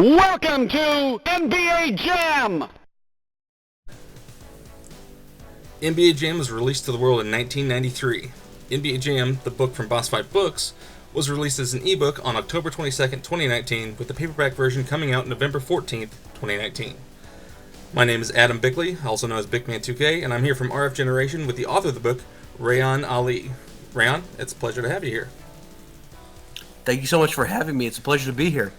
Welcome to NBA Jam! NBA Jam was released to the world in 1993. NBA Jam, the book from Boss Fight Books, was released as an ebook on October 22nd, 2019, with the paperback version coming out November 14th, 2019. My name is Adam Bickley, also known as Bickman2K, and I'm here from RF Generation with the author of the book, Reyan Ali. Reyan, it's a pleasure to have you here. Thank you so much for having me. It's a pleasure to be here.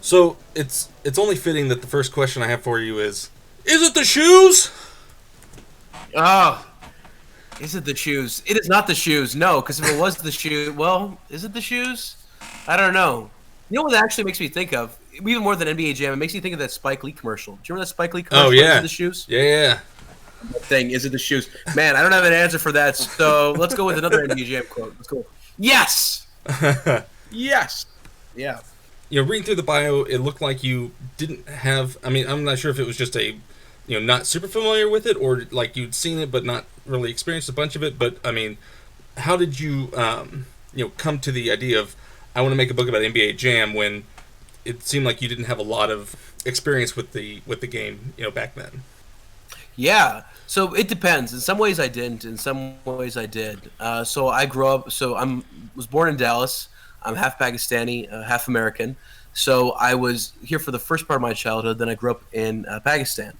So, it's only fitting that the first question I have for you is it the shoes? Oh, is it the shoes? It is not the shoes, no, because if it was the shoe, well, is it the shoes? I don't know. You know what that actually makes me think of? Even more than NBA Jam, it makes me think of that Spike Lee commercial. Do you remember that Spike Lee commercial? Oh, yeah. Is it the shoes? Yeah. That thing, is it the shoes? Man, I don't have an answer for that, so let's go with another NBA Jam quote. Let's go. Yes! Yes! Yeah. You know, reading through the bio, it looked like you didn't have... I mean, I'm not sure if it was just not super familiar with it, or like you'd seen it but not really experienced a bunch of it, but, I mean, how did you, come to the idea of, I want to make a book about NBA Jam when it seemed like you didn't have a lot of experience with the game, back then? Yeah, so it depends. In some ways I didn't. In some ways I did. So I grew up. So was born in Dallas. I'm half Pakistani, half American. So I was here for the first part of my childhood. Then I grew up in Pakistan,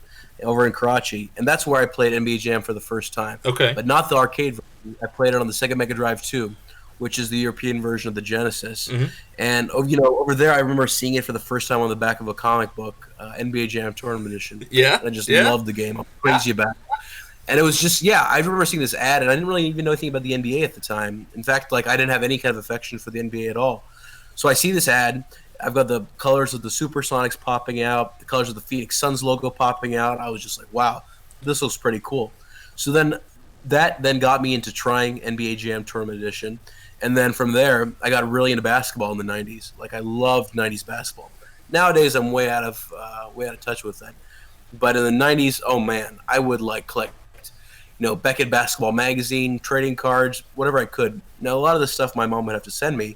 over in Karachi, and that's where I played NBA Jam for the first time. Okay. But not the arcade version. I played it on the Sega Mega Drive 2, which is the European version of the Genesis. Mm-hmm. And over there, I remember seeing it for the first time on the back of a comic book, NBA Jam Tournament Edition. Yeah. And I just loved the game. I'm crazy about it. And it was just, I remember seeing this ad, and I didn't really even know anything about the NBA at the time. In fact, I didn't have any kind of affection for the NBA at all. So I see this ad. I've got the colors of the Supersonics popping out, the colors of the Phoenix Suns logo popping out. I was just like, wow, this looks pretty cool. So then that got me into trying NBA Jam Tournament Edition. And then from there, I got really into basketball in the 90s. I loved 90s basketball. Nowadays, I'm way out of touch with that. But in the 90s, oh man, I would collect Beckett Basketball Magazine, trading cards, whatever I could. Now, a lot of the stuff my mom would have to send me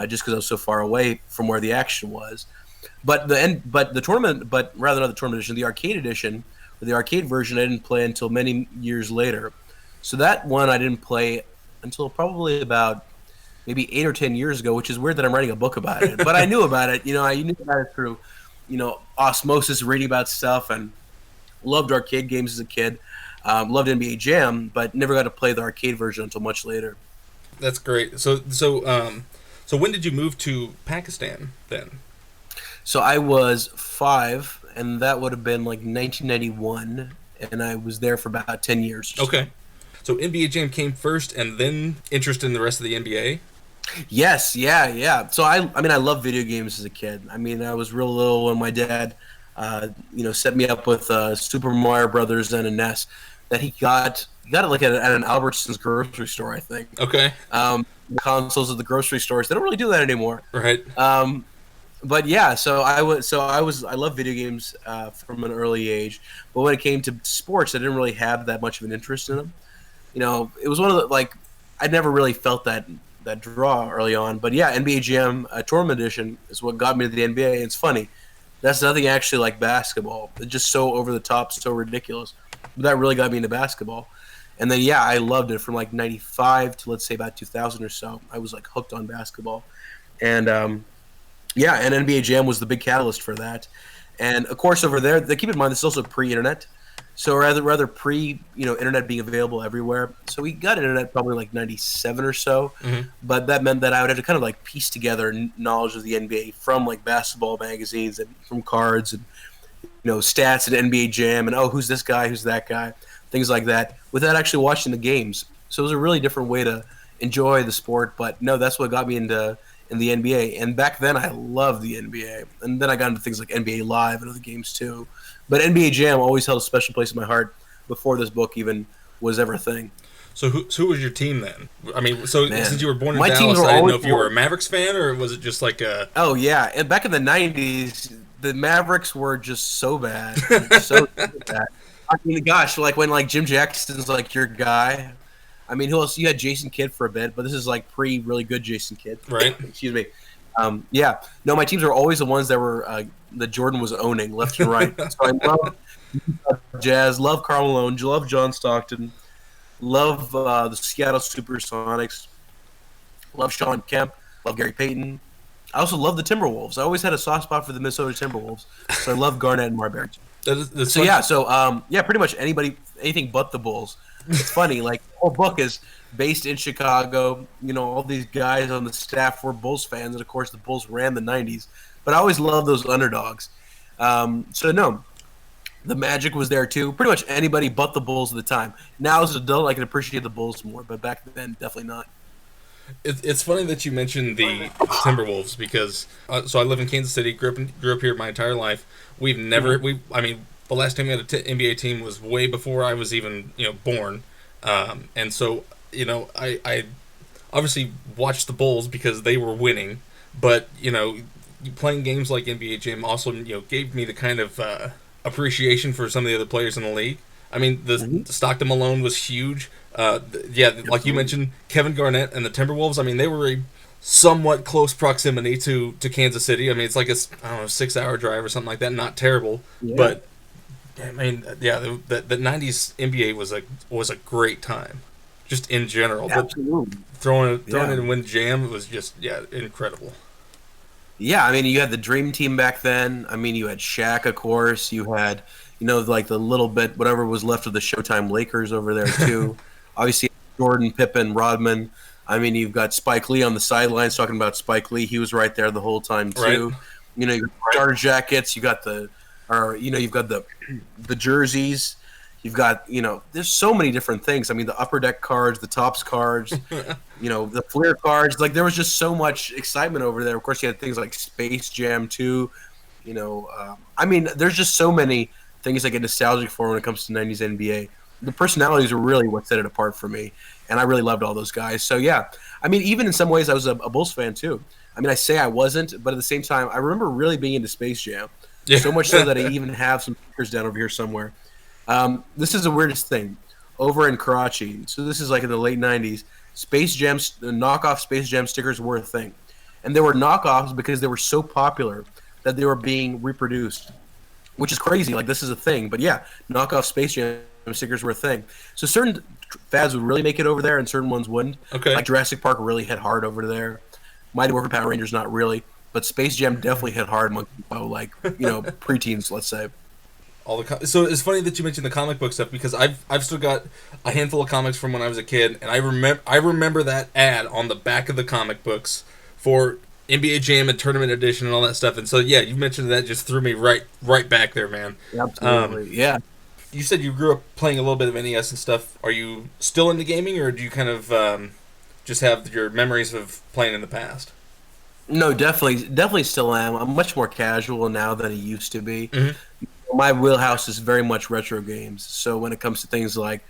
just because I was so far away from where the action was. But the tournament, but rather not the tournament edition, the arcade edition, or the arcade version, I didn't play until many years later. So that one I didn't play until probably about maybe 8 or 10 years ago, which is weird that I'm writing a book about it. But I knew about it. I knew about it through, osmosis, reading about stuff, and loved arcade games as a kid. Loved NBA Jam, but never got to play the arcade version until much later. That's great. So when did you move to Pakistan then? So I was 5, and that would have been 1991, and I was there for about 10 years. Okay. So NBA Jam came first, and then interest in the rest of the NBA? Yes, yeah. So I loved video games as a kid. I mean, I was real little when my dad, set me up with Super Mario Brothers and a NES that he got it at an Albertsons grocery store, I think. Okay. The consoles at the grocery stores, they don't really do that anymore. Right. But yeah, I love video games from an early age. But when it came to sports, I didn't really have that much of an interest in them. It was one of the I never really felt that draw early on. But yeah, NBA Jam Tournament Edition is what got me to the NBA. And it's funny, that's nothing actually like basketball. It's just so over the top, so ridiculous. But that really got me into basketball. And then I loved it from 95 to let's say about 2000 or so. I was hooked on basketball, and and NBA Jam was the big catalyst for that. And of course over there, keep in mind this is also pre-internet. So rather pre, internet being available everywhere. So we got internet probably 97 or so, mm-hmm. But that meant that I would have to kind of piece together knowledge of the NBA from basketball magazines and from cards and stats at NBA Jam and who's this guy, who's that guy, things like that, without actually watching the games. So it was a really different way to enjoy the sport. But no, that's what got me in the NBA. And back then I loved the NBA, and then I got into things like NBA Live and other games too. But NBA Jam always held a special place in my heart before this book even was ever a thing. So who was your team then? I mean, since you were born in my Dallas, I didn't know if you were a Mavericks fan or was it just a... Oh, yeah. And back in the 90s, the Mavericks were just so bad. So bad. I mean, gosh, when Jim Jackson's your guy. I mean, who else? You had Jason Kidd for a bit, but this is pre really good Jason Kidd. Right. Excuse me. Yeah, no, my teams are always the ones that were that Jordan was owning left and right. So I love Jazz, love Karl Malone, love John Stockton, love the Seattle SuperSonics, love Sean Kemp, love Gary Payton. I also love the Timberwolves. I always had a soft spot for the Minnesota Timberwolves, so I love Garnett and Marbury. That's So yeah, so yeah, pretty much anything but the Bulls. It's funny, like the whole book is based in Chicago. You know, all these guys on the staff were Bulls fans, and of course the Bulls ran the '90s. But I always loved those underdogs. So no, the Magic was there too. Pretty much anybody but the Bulls at the time. Now as an adult, I can appreciate the Bulls more, but back then, definitely not. It's funny that you mentioned the Timberwolves because so I live in Kansas City, grew up here my entire life. We've never I mean the last time we had an NBA team was way before I was even born, and so I obviously watched the Bulls because they were winning, but playing games like NBA Jam also gave me the kind of appreciation for some of the other players in the league. I mean, the Stockton Malone was huge. Like you mentioned, Kevin Garnett and the Timberwolves. I mean, they were a somewhat close proximity to Kansas City. I mean, it's like a 6-hour drive or something like that. Not terrible, but I mean, the '90s NBA was a great time, just in general. Absolutely. But throwing it in Win Jam, it was just incredible. Yeah, I mean, you had the Dream Team back then. I mean, you had Shaq, of course. You had, like the little bit, whatever was left of the Showtime Lakers over there, too. Obviously, Jordan, Pippen, Rodman. I mean, you've got Spike Lee on the sidelines talking about Spike Lee. He was right there the whole time, too. Right. You got starter jackets. You've got you've got the jerseys. You've got, there's so many different things. I mean, the upper deck cards, the tops cards, the Fleer cards. Like, there was just so much excitement over there. Of course, you had things like Space Jam 2. I mean, there's just so many things I get nostalgic for when it comes to 90s NBA. The personalities are really what set it apart for me, and I really loved all those guys. So, yeah, I mean, even in some ways, I was a Bulls fan, too. I mean, I say I wasn't, but at the same time, I remember really being into Space Jam. Yeah. So much so that I even have some stickers down over here somewhere. This is the weirdest thing. Over in Karachi, so this is like in the late 90s, knockoff Space Jam stickers were a thing. And they were knockoffs because they were so popular that they were being reproduced, which is crazy. Like, this is a thing. But yeah, knockoff Space Jam stickers were a thing. So certain fads would really make it over there and certain ones wouldn't. Okay. Like Jurassic Park really hit hard over there. Mighty Morphin Power Rangers, not really. But Space Jam definitely hit hard among preteens, let's say. So it's funny that you mentioned the comic book stuff because I've still got a handful of comics from when I was a kid, and I remember that ad on the back of the comic books for NBA Jam and Tournament Edition and all that stuff. And so yeah, you mentioned that just threw me right back there, man. Absolutely, yeah. You said you grew up playing a little bit of NES and stuff. Are you still into gaming, or do you kind of just have your memories of playing in the past? No, definitely still am. I'm much more casual now than I used to be. Mm-hmm. My wheelhouse is very much retro games. So when it comes to things like,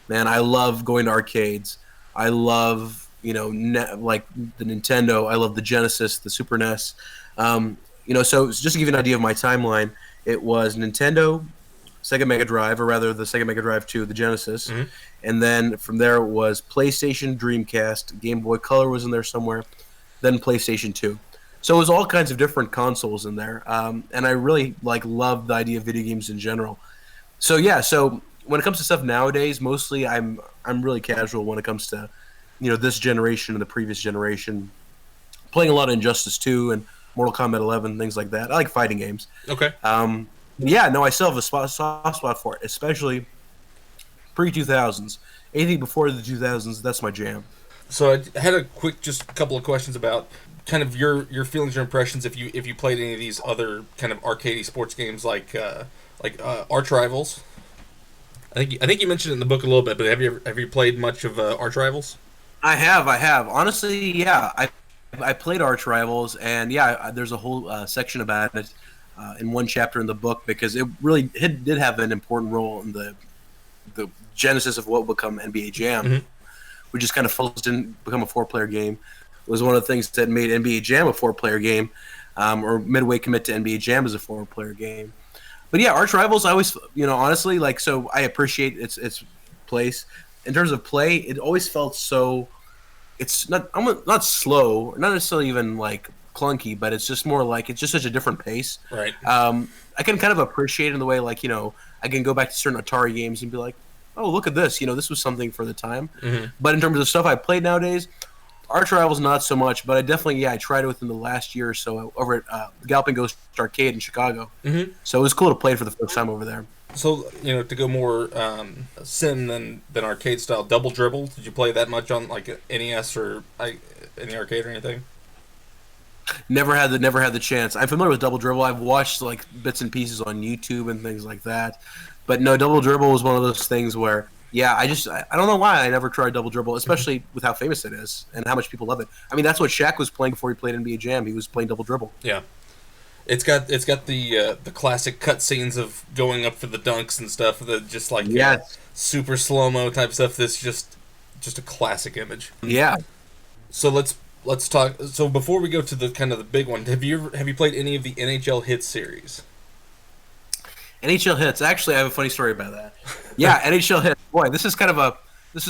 man, I love going to arcades. I love, like the Nintendo. I love the Genesis, the Super NES. So just to give you an idea of my timeline, it was Nintendo, Sega Mega Drive, or rather the Sega Mega Drive 2, the Genesis. Mm-hmm. And then from there it was PlayStation, Dreamcast, Game Boy Color was in there somewhere, then PlayStation 2. So it was all kinds of different consoles in there, and I really love the idea of video games in general. So yeah, so when it comes to stuff nowadays, mostly I'm really casual when it comes to this generation and the previous generation. Playing a lot of Injustice 2 and Mortal Kombat 11, things like that. I like fighting games. Okay. Yeah, no, I still have a soft spot for it, especially pre-2000s. Anything before the 2000s, that's my jam. So I had just a couple of questions about kind of your feelings or impressions if you played any of these other kind of arcadey sports games like Arch Rivals. I think you mentioned it in the book a little bit, but have you played much of Arch Rivals? I have. Honestly, yeah. I played Arch Rivals, and yeah, there's a whole section about it in one chapter in the book because it really did have an important role in the genesis of what would become NBA Jam, mm-hmm. which just kind of didn't become a 4-player game. It was one of the things that made NBA Jam a 4-player game, or Midway commit to NBA Jam as a 4-player game. But yeah, Arch Rivals, I always, honestly, so I appreciate its place. In terms of play, it always felt so. It's not slow, not necessarily even clunky, but it's just more like it's just such a different pace. Right. I can kind of appreciate it in the way, like, I can go back to certain Atari games and be like, oh, look at this. This was something for the time. Mm-hmm. But in terms of stuff I played nowadays, Arch Rivals not so much. But I definitely, I tried it within the last year or so over at Galloping Ghost Arcade in Chicago. Mm-hmm. So it was cool to play it for the first time over there. So, to go more sim than arcade style, Double Dribble, did you play that much on like NES or any arcade or anything? Never had the chance. I'm familiar with Double Dribble. I've watched like bits and pieces on YouTube and things like that. But no, Double Dribble was one of those things where, I don't know why I never tried Double Dribble, especially with how famous it is and how much people love it. I mean, that's what Shaq was playing before he played NBA Jam. He was playing Double Dribble. Yeah. It's got the classic cutscenes of going up for the dunks and stuff. The just like super slow mo type stuff. That's just a classic image. Yeah. So let's talk. So before we go to the kind of the big one, have you played any of the NHL Hits series? NHL Hits. Actually, I have a funny story about that. Yeah, NHL Hits. Boy, this is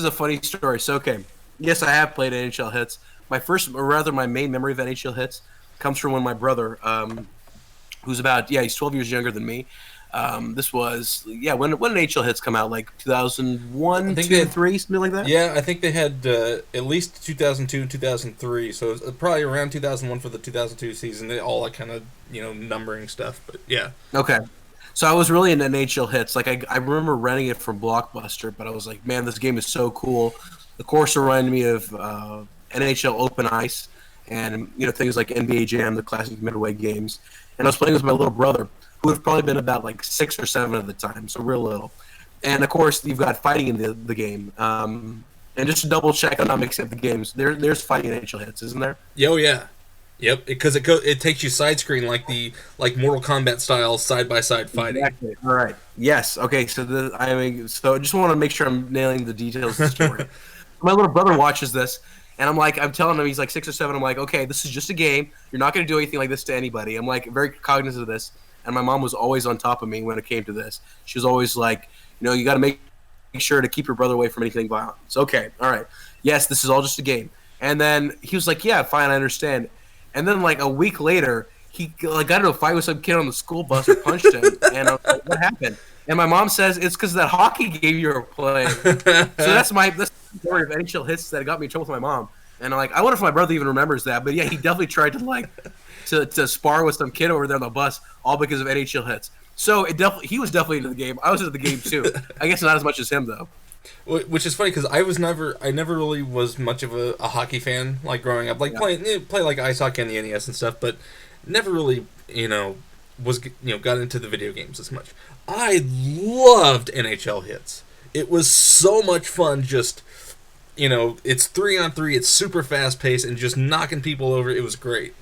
a funny story. So okay, yes, I have played NHL Hits. My main memory of NHL Hits comes from when my brother, who's he's 12 years younger than me. This was when NHL Hits come out, like 2001, 2, 3, something like that. Yeah, I think they had at least 2002 and 2003, so it was probably around 2001 for the 2002 season. They all like kind of numbering stuff, but yeah. Okay. So I was really into NHL Hits. Like I remember renting it from Blockbuster, but I was like, man, this game is so cool. The course reminded me of NHL Open Ice and things like NBA Jam, the classic midway games. And I was playing with my little brother, who would have probably been about like 6 or 7 at the time, so real little. And of course, you've got fighting in the game. And just to double check, I'm not mixing up the games. There's fighting in NHL Hits, isn't there? Oh yeah, yep. Because it takes you side screen like Mortal Kombat style side by side fighting. Exactly. All right. Yes. Okay. So I just want to make sure I'm nailing the details of the story. My little brother watches this. And I'm telling him, he's like 6 or 7. I'm like, okay, this is just a game. You're not going to do anything like this to anybody. I'm like very cognizant of this. And my mom was always on top of me when it came to this. She was always like, you got to make sure to keep your brother away from anything violent. It's okay. All right. Yes, this is all just a game. And then he was like, yeah, fine, I understand. And then like a week later, he got into a fight with some kid on the school bus or punched him. And I was like, what happened? And my mom says it's because that hockey game you were playing. So that's the story of NHL Hits that got me in trouble with my mom. And I wonder if my brother even remembers that. But yeah, he definitely tried to spar with some kid over there on the bus, all because of NHL Hits. So he was definitely into the game. I was into the game too. I guess not as much as him though. Which is funny because I never really was much of a hockey fan like growing up. Play like ice hockey on the NES and stuff, but never really got into the video games as much. I loved NHL Hits. It was so much fun. Just it's 3-on-3. It's super fast paced and just knocking people over. It was great.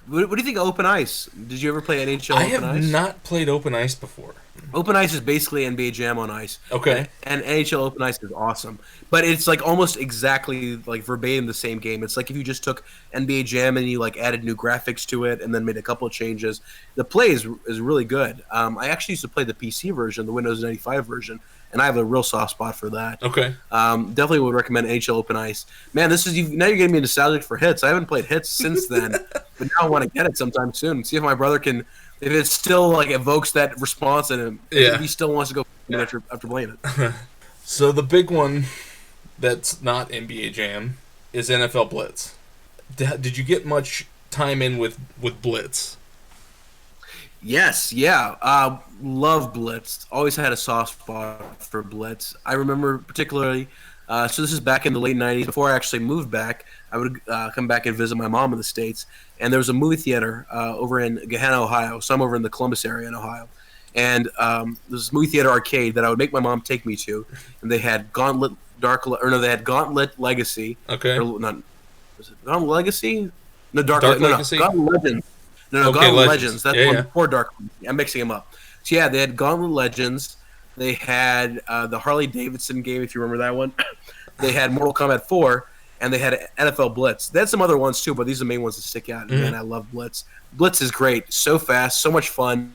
What do you think of Open Ice? Did you ever play NHL Open Ice? I have not played Open Ice before. Open Ice is basically NBA Jam on ice. Okay. And NHL Open Ice is awesome. But it's like almost exactly like verbatim the same game. It's like if you just took NBA Jam and you added new graphics to it and then made a couple of changes. The play is really good. I actually used to play the PC version, the Windows 95 version, and I have a real soft spot for that. Okay. Definitely would recommend NHL Open Ice. Man, now you're getting me nostalgic for Hits. I haven't played Hits since then, but now I want to get it sometime soon. See if my brother can, if it still evokes that response in him. Yeah. If he still wants to go after playing it. So the big one that's not NBA Jam is NFL Blitz. Did you get much time in with Blitz? Yes, yeah. Love Blitz. Always had a soft spot for Blitz. I remember particularly, so this is back in the late 90s. Before I actually moved back, I would come back and visit my mom in the States. And there was a movie theater over in Gahanna, Ohio. So I'm over in the Columbus area in Ohio. And this movie theater arcade that I would make my mom take me to. And they had Gauntlet Legacy. Okay. Was it Gauntlet Legacy? No, Dark Legacy? No, Gauntlet Legends. No, Okay, Gauntlet Legends. That's one yeah. before Dark Legacy. I'm mixing them up. So yeah, they had Gauntlet Legends. They had the Harley Davidson game, if you remember that one. They had Mortal Kombat 4, and they had NFL Blitz. They had some other ones too, but these are the main ones that stick out. Mm-hmm. Man, I love Blitz. Blitz is great. So fast, so much fun.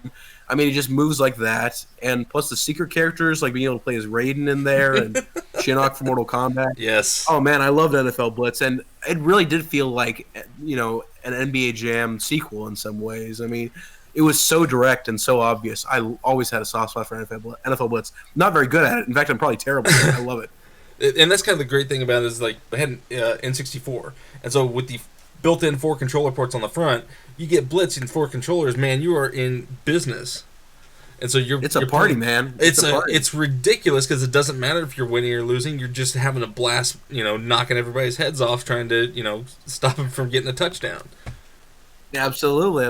I mean, he just moves like that. And plus the secret characters, like being able to play as Raiden in there and Shinnok from Mortal Kombat. Yes. Oh man, I loved NFL Blitz, and it really did feel like an NBA Jam sequel in some ways. I mean, it was so direct and so obvious. I always had a soft spot for NFL Blitz. Not very good at it. In fact, I'm probably terrible. But I love it. And that's kind of the great thing about it is like they had N64, and so with the built-in 4 controller ports on the front, you get Blitz and 4 controllers. Man, you are in business. And so it's a party, man. It's ridiculous because it doesn't matter if you're winning or losing. You're just having a blast, knocking everybody's heads off, trying to stop them from getting a touchdown. Absolutely.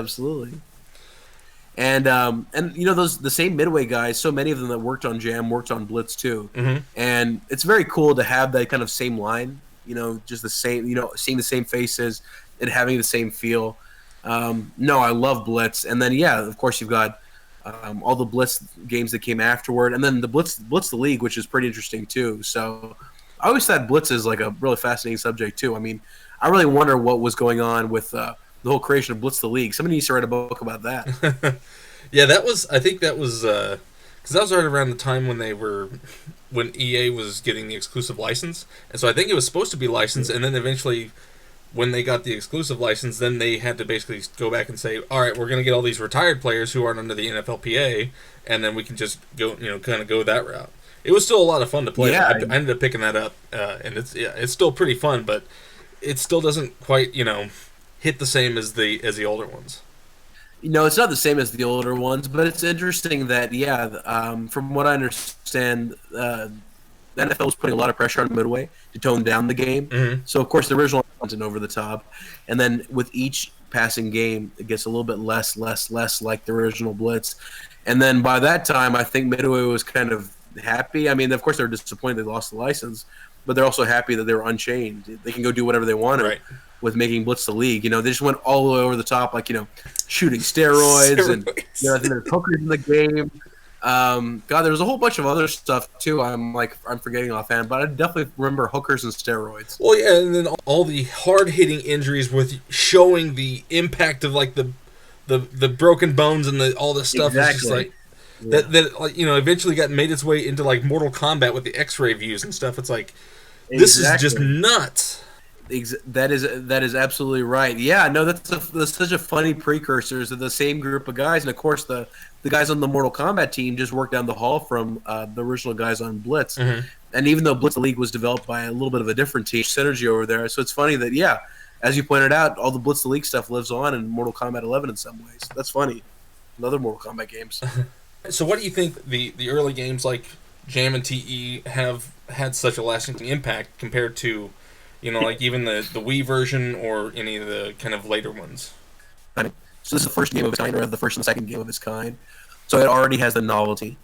And the same Midway guys, so many of them that worked on Jam worked on Blitz too. Mm-hmm. And it's very cool to have that kind of same line, just the same, seeing the same faces and having the same feel. No, I love Blitz. And then of course you've got all the Blitz games that came afterward, and then the Blitz the League, which is pretty interesting too. So I always thought Blitz is like a really fascinating subject too. I mean, I really wonder what was going on with the whole creation of Blitz the League. Somebody needs to write a book about that. Yeah, I think that was because that was right around the time when EA was getting the exclusive license, and so I think it was supposed to be licensed, and then eventually, when they got the exclusive license, then they had to basically go back and say, all right, we're going to get all these retired players who aren't under the NFLPA, and then we can just go, kind of go that route. It was still a lot of fun to play. Yeah. I ended up picking that up, and it's still pretty fun, but it still doesn't quite, hit the same as the older ones. It's not the same as the older ones, but it's interesting that, from what I understand, the NFL was putting a lot of pressure on Midway to tone down the game. Mm-hmm. So, of course, the original content over the top. And then with each passing game, it gets a little bit less like the original Blitz. And then by that time, I think Midway was kind of happy. I mean, of course, they were disappointed they lost the license, but they're also happy that they were unchained. They can go do whatever they wanted with making Blitz the League. They just went all the way over the top, like, shooting steroids. And I think there's hookers in the game. God, there was a whole bunch of other stuff too. I'm forgetting offhand, but I definitely remember hookers and steroids. Well, yeah, and then all the hard hitting injuries with showing the impact of like the broken bones and all this stuff. Exactly. Is just like that eventually got made its way into like Mortal Kombat with the X-ray views and stuff. It's like this is just nuts. That is absolutely right. Yeah, no, that's such a funny precursors of the same group of guys, and of course the guys on the Mortal Kombat team just worked down the hall from the original guys on Blitz. Mm-hmm. And even though Blitz the League was developed by a little bit of a different team, synergy over there, so it's funny that as you pointed out, all the Blitz the League stuff lives on in Mortal Kombat 11 in some ways. That's funny. Another Mortal Kombat games. So what do you think the early games like Jam and TE have had such a lasting impact compared to, like even the Wii version or any of the kind of later ones? So this is the first game of its kind, or the first and second game of its kind. So it already has the novelty.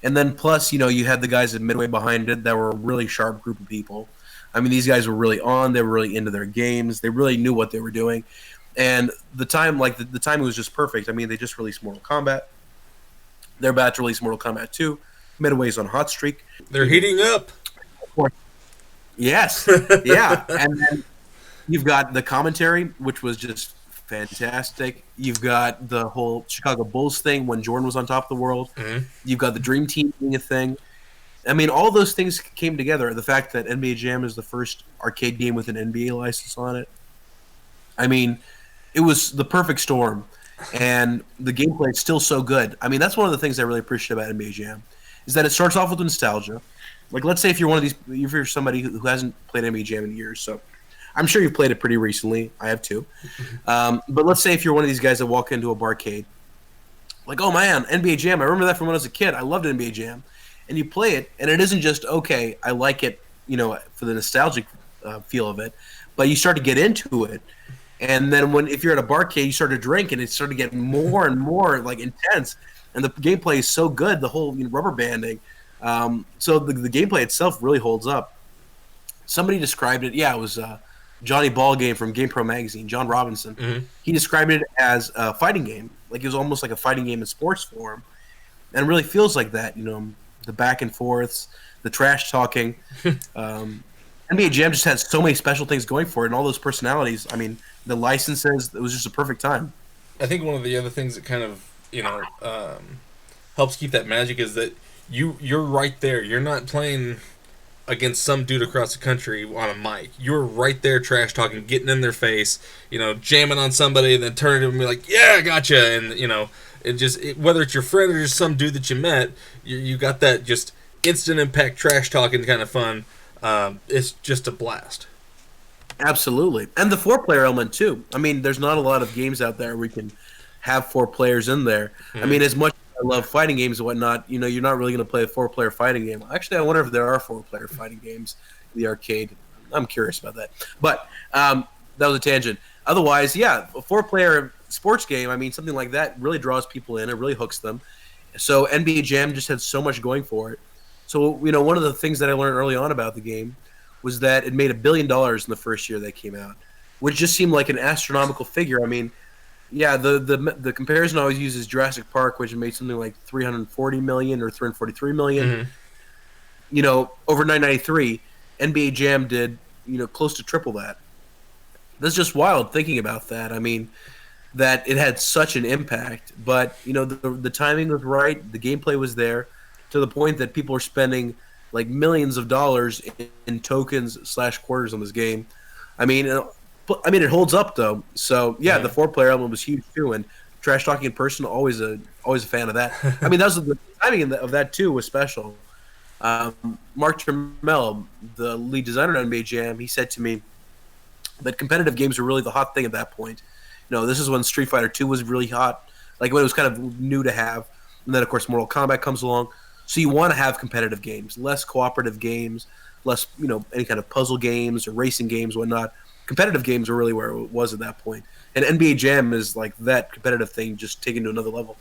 And then plus, you had the guys at Midway behind it that were a really sharp group of people. I mean, these guys were really on. They were really into their games. They really knew what they were doing. And the time, the timing was just perfect. I mean, they just released Mortal Kombat. They're about to release Mortal Kombat 2. Midway's on hot streak. They're heating up. Of course. Yes. Yeah. And then you've got the commentary, which was just fantastic. You've got the whole Chicago Bulls thing when Jordan was on top of the world. Mm-hmm. You've got the Dream Team being a thing. I mean, all those things came together. The fact that NBA Jam is the first arcade game with an NBA license on it. I mean, it was the perfect storm. And the gameplay is still so good. I mean, that's one of the things I really appreciate about NBA Jam, is that it starts off with nostalgia. Like, let's say if you're one of these, if you're somebody who hasn't played NBA Jam in years, so I'm sure you've played it pretty recently. I have too. But let's say if you're one of these guys that walk into a barcade, like, oh man, NBA Jam, I remember that from when I was a kid. I loved NBA Jam. And you play it, and it isn't just, okay, I like it, for the nostalgic feel of it, but you start to get into it. And then if you're at a barcade, you start to drink, and it started getting more and more like intense. And the gameplay is so good, the whole rubber banding. So the gameplay itself really holds up. Somebody described it. Yeah, it was Johnny Ballgame from GamePro magazine, John Robinson. Mm-hmm. He described it as a fighting game, like it was almost like a fighting game in sports form, and it really feels like that. The back and forths, the trash talking. NBA Jam just has so many special things going for it, and all those personalities. I mean, the licenses. It was just a perfect time. I think one of the other things that kind of helps keep that magic is that you're right there. You're not playing against some dude across the country on a mic. You're right there trash talking, getting in their face, jamming on somebody, and then turning to them and be like, yeah, I gotcha. And, whether it's your friend or just some dude that you met, you got that just instant impact trash talking kind of fun. It's just a blast. Absolutely. And the 4-player element, too. I mean, there's not a lot of games out there where we can have 4 players in there. Mm-hmm. I mean, as much as I love fighting games and whatnot, you're not really going to play a 4-player fighting game. Actually, I wonder if there are 4-player fighting games in the arcade. I'm curious about that. But that was a tangent. Otherwise, yeah, a 4-player sports game, I mean, something like that really draws people in. It really hooks them. So NBA Jam just had so much going for it. So, one of the things that I learned early on about the game was that it made $1 billion in the first year they came out, which just seemed like an astronomical figure. I mean, yeah, the comparison I always use is Jurassic Park, which made something like $340 million or $343 million. Mm-hmm. Over 1993, NBA Jam did close to triple that. That's just wild thinking about that. I mean, that it had such an impact, but the timing was right, the gameplay was there, to the point that people are spending like millions of dollars in tokens / quarters on this game. I mean, it holds up though. So yeah, the 4-player element was huge too, and trash talking in person, always a fan of that. I mean, the timing of that too was special. Mark Trammell, the lead designer at NBA Jam, he said to me that competitive games were really the hot thing at that point. This is when Street Fighter 2 was really hot, like when it was kind of new to have, and then of course Mortal Kombat comes along. So you want to have competitive games, less cooperative games, less, any kind of puzzle games or racing games, whatnot. Competitive games were really where it was at that point. And NBA Jam is like that competitive thing just taken to another level.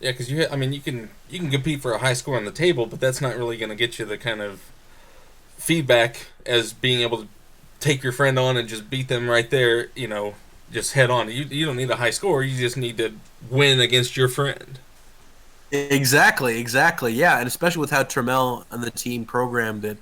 Yeah, because you can compete for a high score on the table, but that's not really going to get you the kind of feedback as being able to take your friend on and just beat them right there, just head on. You don't need a high score. You just need to win against your friend. Exactly, yeah, and especially with how Trammell and the team programmed it,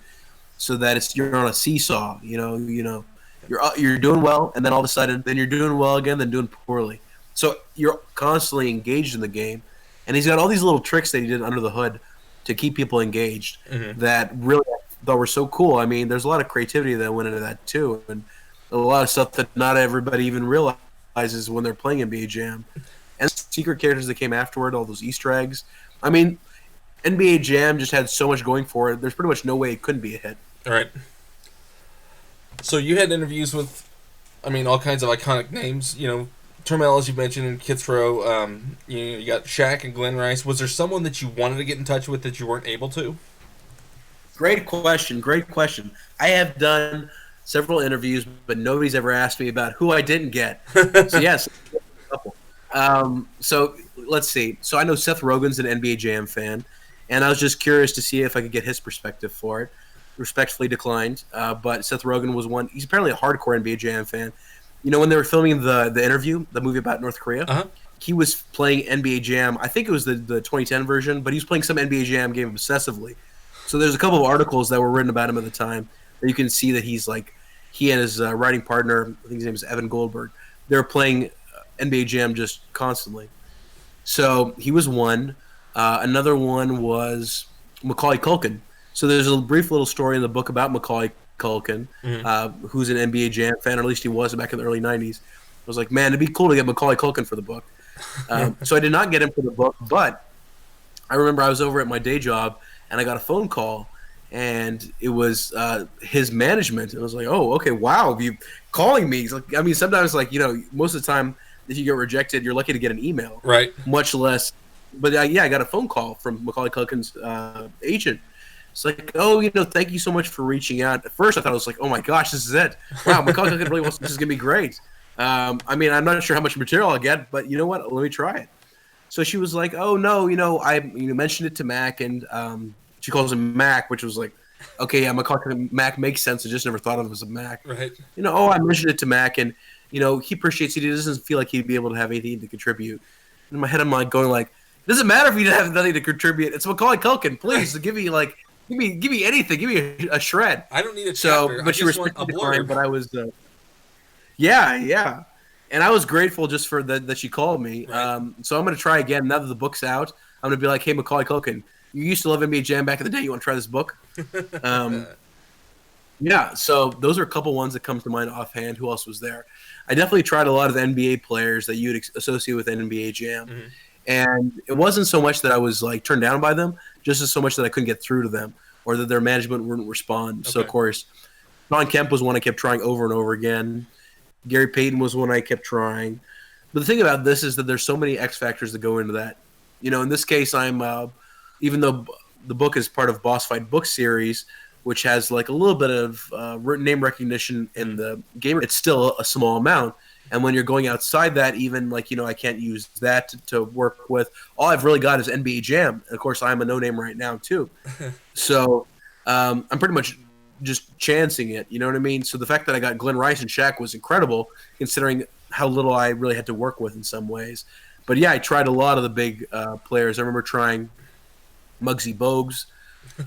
so that you're on a seesaw. You're doing well, and then all of a sudden, then you're doing well again, then doing poorly. So you're constantly engaged in the game, and he's got all these little tricks that he did under the hood to keep people engaged that really thought were so cool. I mean, there's a lot of creativity that went into that too, and a lot of stuff that not everybody even realizes when they're playing NBA Jam. And secret characters that came afterward, all those Easter eggs. I mean, NBA Jam just had so much going for it. There's pretty much no way it couldn't be a hit. All right. So you had interviews with, all kinds of iconic names. Trammell, as you mentioned, and Kid Throw. You got Shaq and Glenn Rice. Was there someone that you wanted to get in touch with that you weren't able to? Great question. I have done several interviews, but nobody's ever asked me about who I didn't get. So yes, a couple. So let's see. So I know Seth Rogen's an NBA Jam fan, and I was just curious to see if I could get his perspective for it. Respectfully declined, but Seth Rogen was one. He's apparently a hardcore NBA Jam fan. When they were filming the interview, the movie about North Korea, he was playing NBA Jam. I think it was the 2010 version, but he was playing some NBA Jam game obsessively. So there's a couple of articles that were written about him at the time that you can see that he and his writing partner, I think his name is Evan Goldberg, they were playing NBA Jam just constantly. So he was one. Another one was Macaulay Culkin. So there's a brief little story in the book about Macaulay Culkin, who's an NBA Jam fan, or at least he was back in the early 90s. I was like, man, it'd be cool to get Macaulay Culkin for the book. So I did not get him for the book, but I remember I was over at my day job, and I got a phone call, and it was his management. And I was like, oh, okay, wow, you calling me. He's like, sometimes, most of the time, if you get rejected, you're lucky to get an email. Right. Much less. But, I got a phone call from Macaulay Culkin's agent. It's like, oh, thank you so much for reaching out. At first, I thought it was like, oh, my gosh, this is it. Wow, Macaulay Culkin really wants this is going to be great. I'm not sure how much material I'll get, but you know what? Let me try it. So she was like, oh, no, I mentioned it to Mac, and she calls him Mac, which was like, okay, yeah, Macaulay Culkin, Mac makes sense. I just never thought of him as a Mac. Right. I mentioned it to Mac, and he appreciates it. He doesn't feel like he'd be able to have anything to contribute. In my head, I'm like going like, it doesn't matter if you have nothing to contribute. It's Macaulay Culkin. Please give me anything. Give me a shred. I don't need a chapter. So, but she respected the claim. But I was, yeah, and I was grateful just for that she called me. Right. So I'm gonna try again now that the book's out. I'm gonna be like, hey, Macaulay Culkin, you used to love NBA Jam back in the day. You want to try this book? Yeah, so those are a couple ones that come to mind offhand. Who else was there? I definitely tried a lot of the NBA players that you'd associate with NBA Jam, Mm-hmm. and it wasn't so much that I was like turned down by them, just as so much that I couldn't get through to them or that their management wouldn't respond. So of Okay. course, Ron Kemp was one I kept trying over and over again. Gary Payton was one I kept trying. But the thing about this is that there's so many X factors that go into that. In this case, I'm even though the book is part of Boss Fight book series, which has like a little bit of name recognition in the game, it's still a small amount. And when you're going outside that, even like I can't use that to work with. All I've really got is NBA Jam. And of course, I'm a no name right now too. So I'm pretty much just chancing it. You know what I mean? So the fact that I got Glenn Rice and Shaq was incredible, considering how little I really had to work with in some ways. But yeah, I tried a lot of the big players. I remember trying Muggsy Bogues.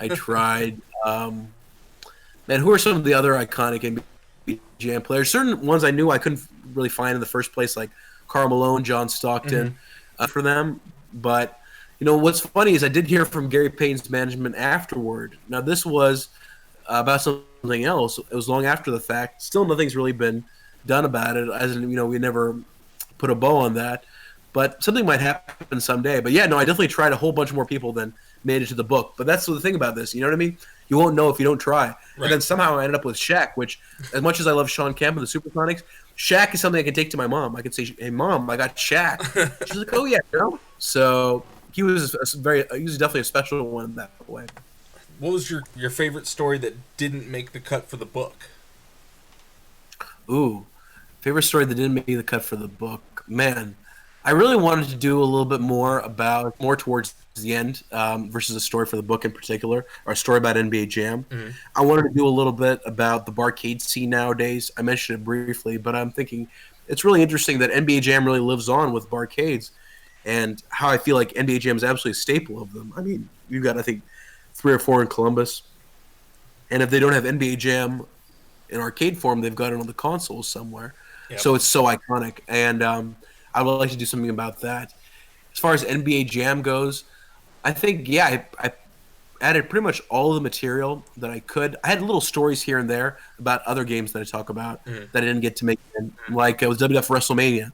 I tried, man, who are some of the other iconic NBA Jam players? Certain ones I knew I couldn't really find in the first place, like Karl Malone, John Stockton, for them. But, what's funny is I did hear from Gary Payton's management afterward. Now, this was about something else. It was long after the fact. Still nothing's really been done about it, as in, we never put a bow on that. But something might happen someday. But yeah, no, I definitely tried a whole bunch more people than made it to the book. But that's the thing about this, you know what I mean? You won't know if you don't try. Right. And then somehow I ended up with Shaq, which, as much as I love Sean Kemp and the Supersonics, Shaq is something I can take to my mom. I can say, "Hey, Mom, I got Shaq." She's like, "Oh yeah, no." So he was definitely a special one that way. What was your favorite story that didn't make the cut for the book? Ooh, favorite story that didn't make the cut for the book, man. I really wanted to do a little bit more towards the end versus a story for the book in particular, or a story about NBA Jam. Mm-hmm. I wanted to do a little bit about the barcade scene nowadays. I mentioned it briefly, but I'm thinking it's really interesting that NBA Jam really lives on with barcades, and how I feel like NBA Jam is absolutely a staple of them. I mean, you've got, I think, 3 or 4 in Columbus, and if they don't have NBA Jam in arcade form, they've got it on the consoles somewhere. Yep. So it's so iconic, and I would like to do something about that. As far as NBA Jam goes, I think, I added pretty much all of the material that I could. I had little stories here and there about other games that I talk about that I didn't get to make in. Like it was WWF WrestleMania,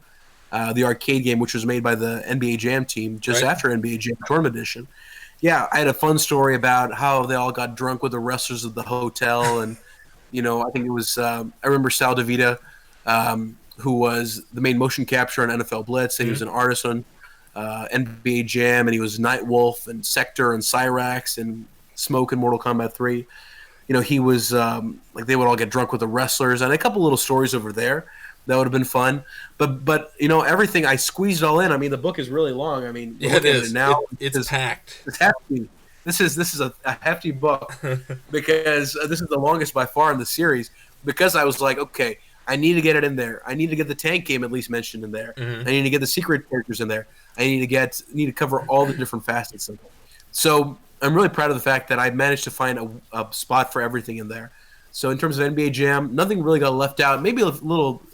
the arcade game, which was made by the NBA Jam team just after NBA Jam Tournament Edition. Yeah, I had a fun story about how they all got drunk with the wrestlers at the hotel. And, I think it was I remember Sal DeVita, who was the main motion capture on NFL Blitz, and he was an artisan, NBA Jam, and he was Nightwolf and Sector and Cyrax and Smoke in Mortal Kombat 3. He was like they would all get drunk with the wrestlers, and a couple little stories over there that would have been fun. But everything I squeezed all in. I mean, the book is really long. I mean, it is. It now it's packed. It's hefty. This is a hefty book because this is the longest by far in the series. Because I was like, okay, I need to get it in there. I need to get the tank game at least mentioned in there. I need to get the secret characters in there. I need to cover all the different facets of it. So I'm really proud of the fact that I managed to find a spot for everything in there. So in terms of NBA Jam, nothing really got left out. Maybe a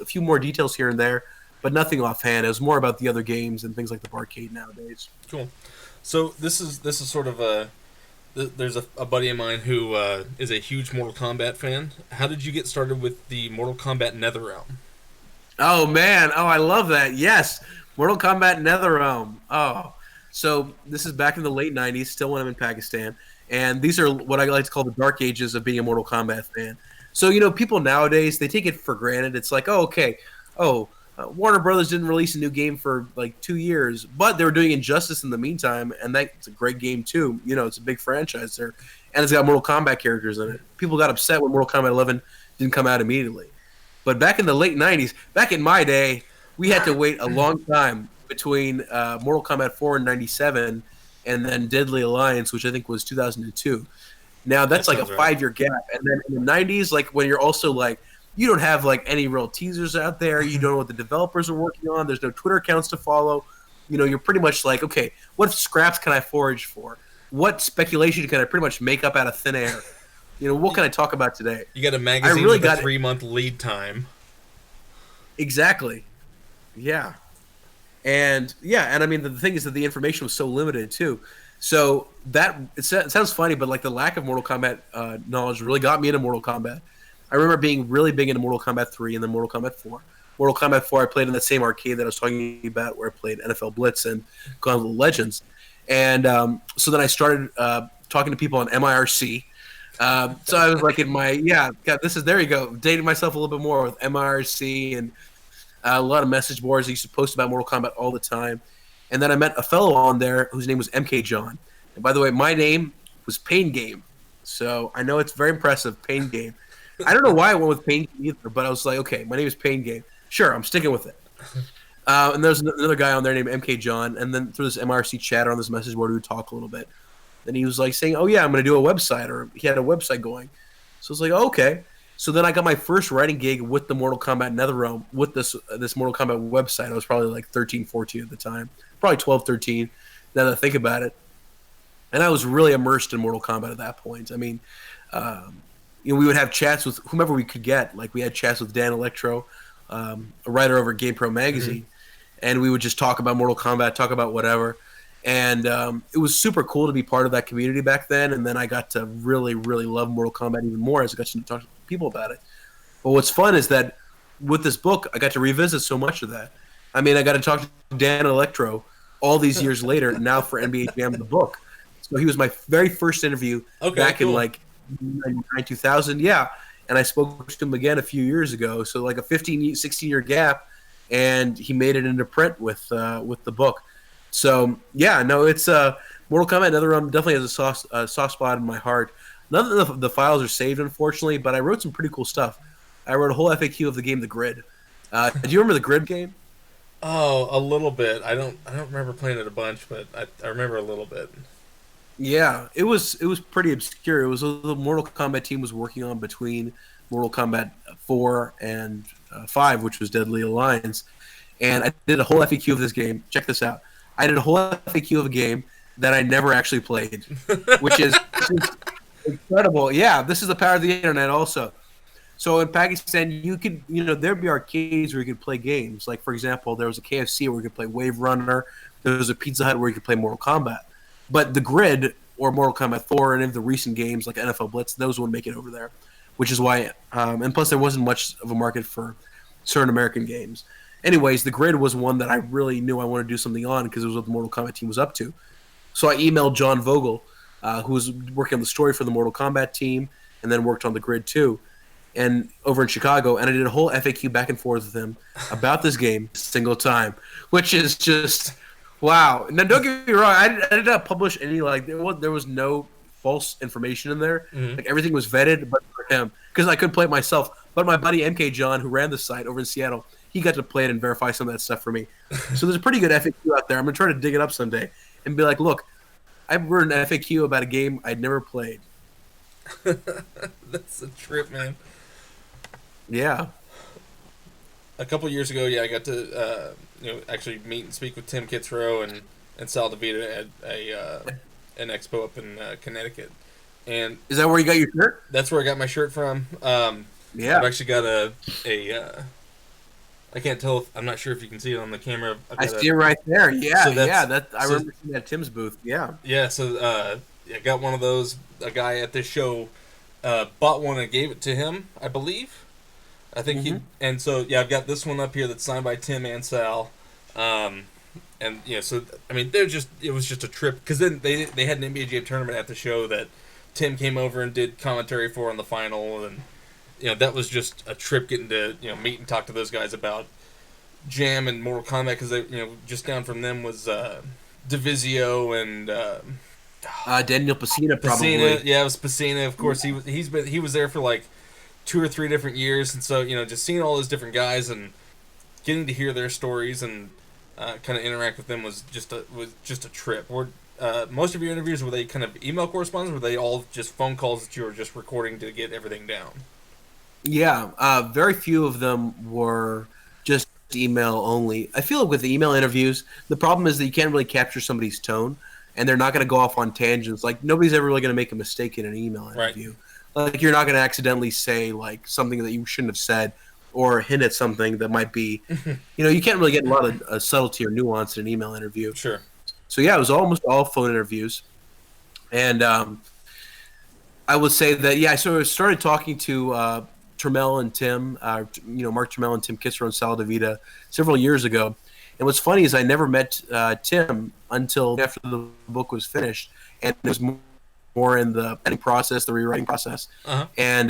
few more details here and there, but nothing offhand. It was more about the other games and things like the barcade nowadays. Cool. So this is sort of there's a buddy of mine who is a huge Mortal Kombat fan. How did you get started with the Mortal Kombat NetherRealm? Oh, man. Oh, I love that. Yes. Mortal Kombat NetherRealm. Oh. So this is back in the late 90s, still when I'm in Pakistan. And these are what I like to call the dark ages of being a Mortal Kombat fan. So, people nowadays, they take it for granted. It's like, oh, okay. Oh, Warner Brothers didn't release a new game for like 2 years, but they were doing Injustice in the meantime, and that's a great game too. It's a big franchise there, and it's got Mortal Kombat characters in it. People got upset when Mortal Kombat 11 didn't come out immediately. But back in the late 90s, back in my day, we had to wait a long time between Mortal Kombat 4 in 97 and then Deadly Alliance, which I think was 2002. Now that's like a 5-year gap. And then in the 90s, like when you're also like, you don't have like any real teasers out there. You don't know what the developers are working on. There's no Twitter accounts to follow. You're pretty much like, okay, what scraps can I forage for? What speculation can I pretty much make up out of thin air? What can I talk about today? You got a magazine with a 3-month lead time. Exactly. Yeah. And I mean, the thing is that the information was so limited too. So it sounds funny, but like the lack of Mortal Kombat knowledge really got me into Mortal Kombat. I remember being really big into Mortal Kombat 3 and then Mortal Kombat 4. Mortal Kombat 4 I played in the same arcade that I was talking about where I played NFL Blitz and Gauntlet of Legends. And so then I started talking to people on MIRC. So I was like in my, God, there you go, dating myself a little bit more with MIRC and a lot of message boards. I used to post about Mortal Kombat all the time. And then I met a fellow on there whose name was MK John. And by the way, my name was Pain Game. So I know it's very impressive, Pain Game. I don't know why I went with Pain Game either, but I was like, okay, my name is Pain Game. Sure, I'm sticking with it. And there's another guy on there named MK John. And then through this MRC chat or on this message board, we would talk a little bit. And he was like saying, oh, yeah, I'm going to do a website. Or he had a website going. So I was like, oh, okay. So then I got my first writing gig with the Mortal Kombat NetherRealm, with this Mortal Kombat website. I was probably like 13, 14 at the time. Probably 12, 13, now that I think about it. And I was really immersed in Mortal Kombat at that point. I mean, we would have chats with whomever we could get. Like we had chats with Dan Electro, a writer over at GamePro Magazine. And we would just talk about Mortal Kombat, talk about whatever. And it was super cool to be part of that community back then. And then I got to really, really love Mortal Kombat even more as I got to talk to people about it. But what's fun is that with this book, I got to revisit so much of that. I mean, I got to talk to Dan Electro all these years later, now for NBA Jam, the book. So he was my very first interview back in like 99, 2000. Yeah. And I spoke to him again a few years ago. So like a 15, 16-year gap. And he made it into print with the book. So yeah, no, it's Mortal Kombat NetherRealm definitely has a soft spot in my heart. None of the files are saved, unfortunately, but I wrote some pretty cool stuff. I wrote a whole FAQ of the game The Grid. Do you remember the Grid game? Oh, a little bit. I don't remember playing it a bunch, but I remember a little bit. Yeah, it was pretty obscure. It was what the Mortal Kombat team was working on between Mortal Kombat 4 and 5, which was Deadly Alliance. And I did a whole FAQ of this game. Check this out. I did a whole FAQ of a game that I never actually played, which is incredible. Yeah, this is the power of the internet also. So in Pakistan, there'd be arcades where you could play games. Like, for example, there was a KFC where you could play Wave Runner. There was a Pizza Hut where you could play Mortal Kombat. But the Grid or Mortal Kombat 4 and any of the recent games like NFL Blitz, those wouldn't make it over there, which is why and plus there wasn't much of a market for certain American games. Anyways, the Grid was one that I really knew I wanted to do something on because it was what the Mortal Kombat team was up to. So I emailed John Vogel, who was working on the story for the Mortal Kombat team and then worked on the Grid too, and over in Chicago, and I did a whole FAQ back and forth with him about this game single time, which is just wow. Now don't get me wrong, I did not publish any there was no false information in there. Like everything was vetted, but for him because I couldn't play it myself. But my buddy MK John, who ran the site over in Seattle, he got to play it and verify some of that stuff for me. So there's a pretty good FAQ out there. I'm gonna try to dig it up someday and be like, look, I wrote an FAQ about a game I'd never played. That's a trip, man. Yeah. A couple years ago, I got to actually meet and speak with Tim Kitzrow and Sal DeVita at an expo up in Connecticut. And is that where you got your shirt? That's where I got my shirt from. Yeah. I've actually got a I can't tell. I'm not sure if you can see it on the camera. I see it right there. Yeah, so I remember seeing that at Tim's booth. Yeah. Yeah. So I got one of those. A guy at this show bought one and gave it to him, I believe. I think he. And so I've got this one up here that's signed by Tim and Sal. So I mean, it was just a trip because then they had an NBA Jam tournament at the show that Tim came over and did commentary for on the final, and that was just a trip getting to meet and talk to those guys about Jam and Mortal Kombat because they just down from them was Divisio and Daniel Pacina probably. Yeah, it was Pacina. Of course, he was there for like 2 or 3 different years, and so just seeing all those different guys and getting to hear their stories and kind of interact with them was just a trip. Most of your interviews, were they kind of email correspondence? Were they all just phone calls that you were just recording to get everything down? Yeah, very few of them were just email only. I feel like with the email interviews, the problem is that you can't really capture somebody's tone, and they're not going to go off on tangents. Like, nobody's ever really going to make a mistake in an email interview. Right. Like, you're not going to accidentally say, like, something that you shouldn't have said or hint at something that might be, you can't really get a lot of subtlety or nuance in an email interview. Sure. So, yeah, it was almost all phone interviews. And I would say that, I sort of started talking to Trammell and Tim, Mark Trammell and Tim Kitzrow and Sal DeVita several years ago. And what's funny is I never met Tim until after the book was finished, and it was more in the editing process, the rewriting process. Uh-huh. And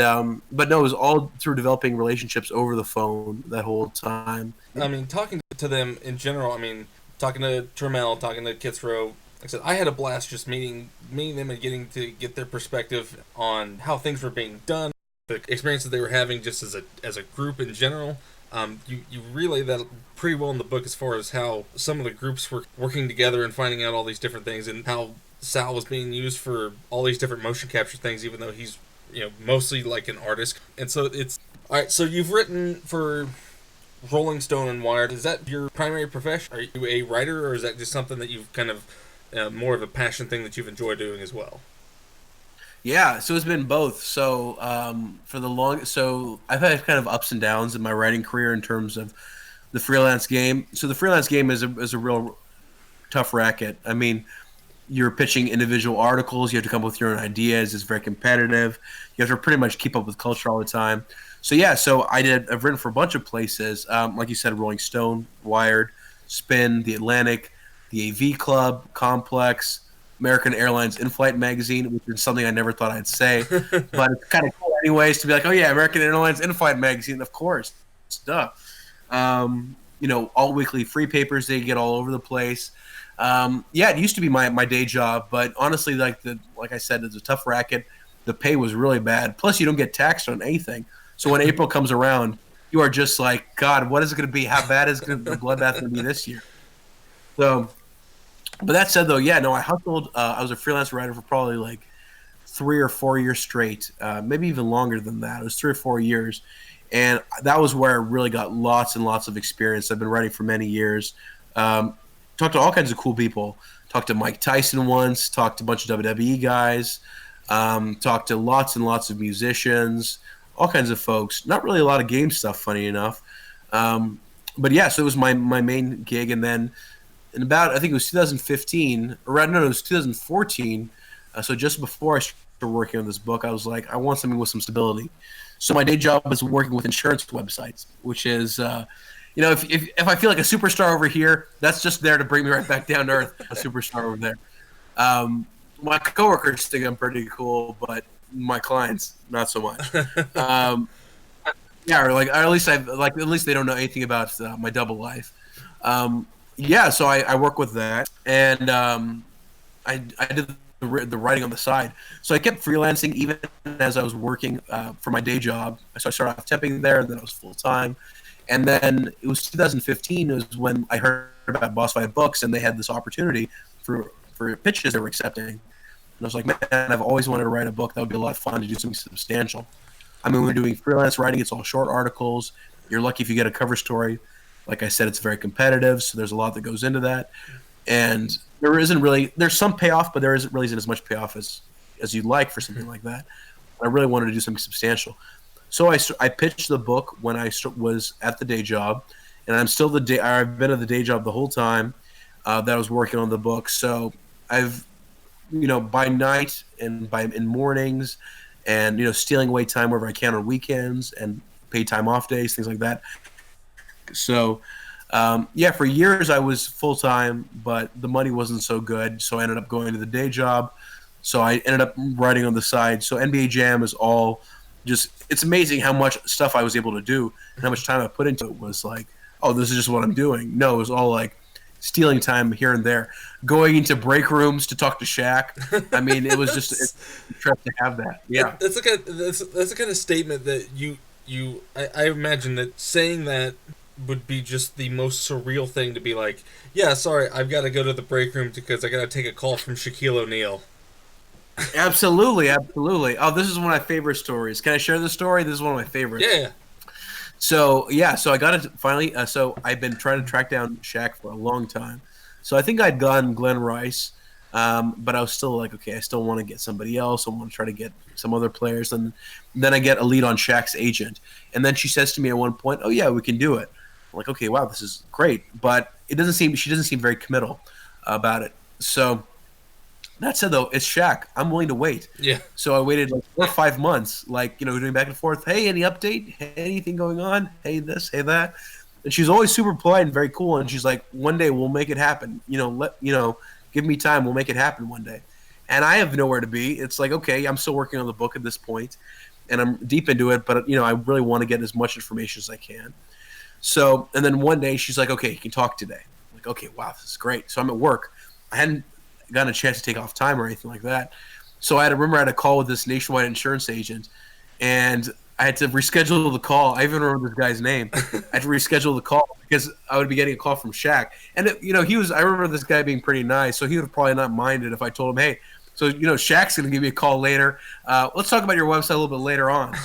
but no, it was all through developing relationships over the phone that whole time. I mean, talking to them in general, I mean, talking to Trammell, talking to Kitzrow, like I said, I had a blast just meeting them and getting to get their perspective on how things were being done, the experiences they were having just as a group in general. You relay that pretty well in the book as far as how some of the groups were working together and finding out all these different things, and how Sal was being used for all these different motion capture things, even though he's mostly like an artist. And so it's all right. So you've written for Rolling Stone and Wired. Is that your primary profession? Are you a writer, or is that just something that you've kind of more of a passion thing that you've enjoyed doing as well? Yeah, so it's been both. So so I've had kind of ups and downs in my writing career in terms of the freelance game. So the freelance game is a real tough racket. I mean, you're pitching individual articles. You have to come up with your own ideas. It's very competitive. You have to pretty much keep up with culture all the time. So yeah, I've written for a bunch of places. Like you said, Rolling Stone, Wired, Spin, The Atlantic, the AV Club, Complex, American Airlines In-Flight Magazine, which is something I never thought I'd say. But it's kind of cool anyways to be like, oh yeah, American Airlines In-Flight Magazine, of course. Duh. All weekly free papers they get all over the place. It used to be my day job, but honestly, like I said, it's a tough racket. The pay was really bad. Plus, you don't get taxed on anything. So when April comes around, you are just like, God, what is it going to be? How bad is the bloodbath going to be this year? So, but that said, though, I hustled. I was a freelance writer for probably like 3 or 4 years straight, maybe even longer than that. It was 3 or 4 years, and that was where I really got lots and lots of experience. I've been writing for many years. Talked to all kinds of cool people. Talked to Mike Tyson once. Talked to a bunch of WWE guys. Talked to lots and lots of musicians. All kinds of folks. Not really a lot of game stuff, funny enough. But yeah, so it was my main gig. And then in about, I think it was 2015, it was 2014. So just before I started working on this book, I was like, I want something with some stability. So my day job was working with insurance websites, which is, if I feel like a superstar over here, that's just there to bring me right back down to earth, a superstar over there. My coworkers think I'm pretty cool, but my clients, not so much. Or at least they don't know anything about my double life. So I work with that, and I did the writing on the side. So I kept freelancing even as I was working for my day job. So I started off temping there, and then I was full time. And then it was 2015 was when I heard about Boss Fight Books, and they had this opportunity for pitches they were accepting. And I was like, man, I've always wanted to write a book. That would be a lot of fun to do something substantial. I mean, we're doing freelance writing. It's all short articles. You're lucky if you get a cover story. Like I said, it's very competitive, so there's a lot that goes into that. And there's some payoff, but there isn't as much payoff as you'd like for something like that. I really wanted to do something substantial. So I pitched the book when I was at the day job, and I've been at the day job the whole time that I was working on the book. So I've, by night and in mornings, and stealing away time wherever I can on weekends and paid time off days, things like that. So for years I was full time, but the money wasn't so good, so I ended up going to the day job. So I ended up writing on the side. So NBA Jam is all it's amazing how much stuff I was able to do and how much time I put into it. Was like, oh, this is just what I'm doing. No, it was all like stealing time here and there, going into break rooms to talk to Shaq. I mean, it was just a trip to have that. Yeah, that's the kind of statement that I imagine that saying that would be just the most surreal thing to be like, yeah, sorry, I've got to go to the break room because I got to take a call from Shaquille O'Neal. Absolutely. Oh, this is one of my favorite stories. Can I share the story? This is one of my favorites. Yeah. So I got it finally. So I've been trying to track down Shaq for a long time. So I think I'd gotten Glenn Rice, but I was still like, okay, I still want to get somebody else. I want to try to get some other players. And then I get a lead on Shaq's agent. And then she says to me at one point, oh, yeah, we can do it. I'm like, okay, wow, this is great. But she doesn't seem very committal about it. So That said, though, it's Shaq. I'm willing to wait. Yeah. So I waited like 4 or 5 months, like, doing back and forth. Hey, any update? Hey, anything going on? Hey, this, hey, that. And she's always super polite and very cool. And she's like, one day we'll make it happen. Give me time. We'll make it happen one day. And I have nowhere to be. It's like, okay, I'm still working on the book at this point, and I'm deep into it. But I really want to get as much information as I can. So, and then one day she's like, okay, you can talk today. I'm like, okay, wow, this is great. So I'm at work. I hadn't gotten a chance to take off time or anything like that. So I had a call with this nationwide insurance agent, and I had to reschedule the call. I even remember this guy's name. I had to reschedule the call because I would be getting a call from Shaq. And I remember this guy being pretty nice, so he would have probably not minded if I told him, hey, so Shaq's going to give me a call later. Let's talk about your website a little bit later on.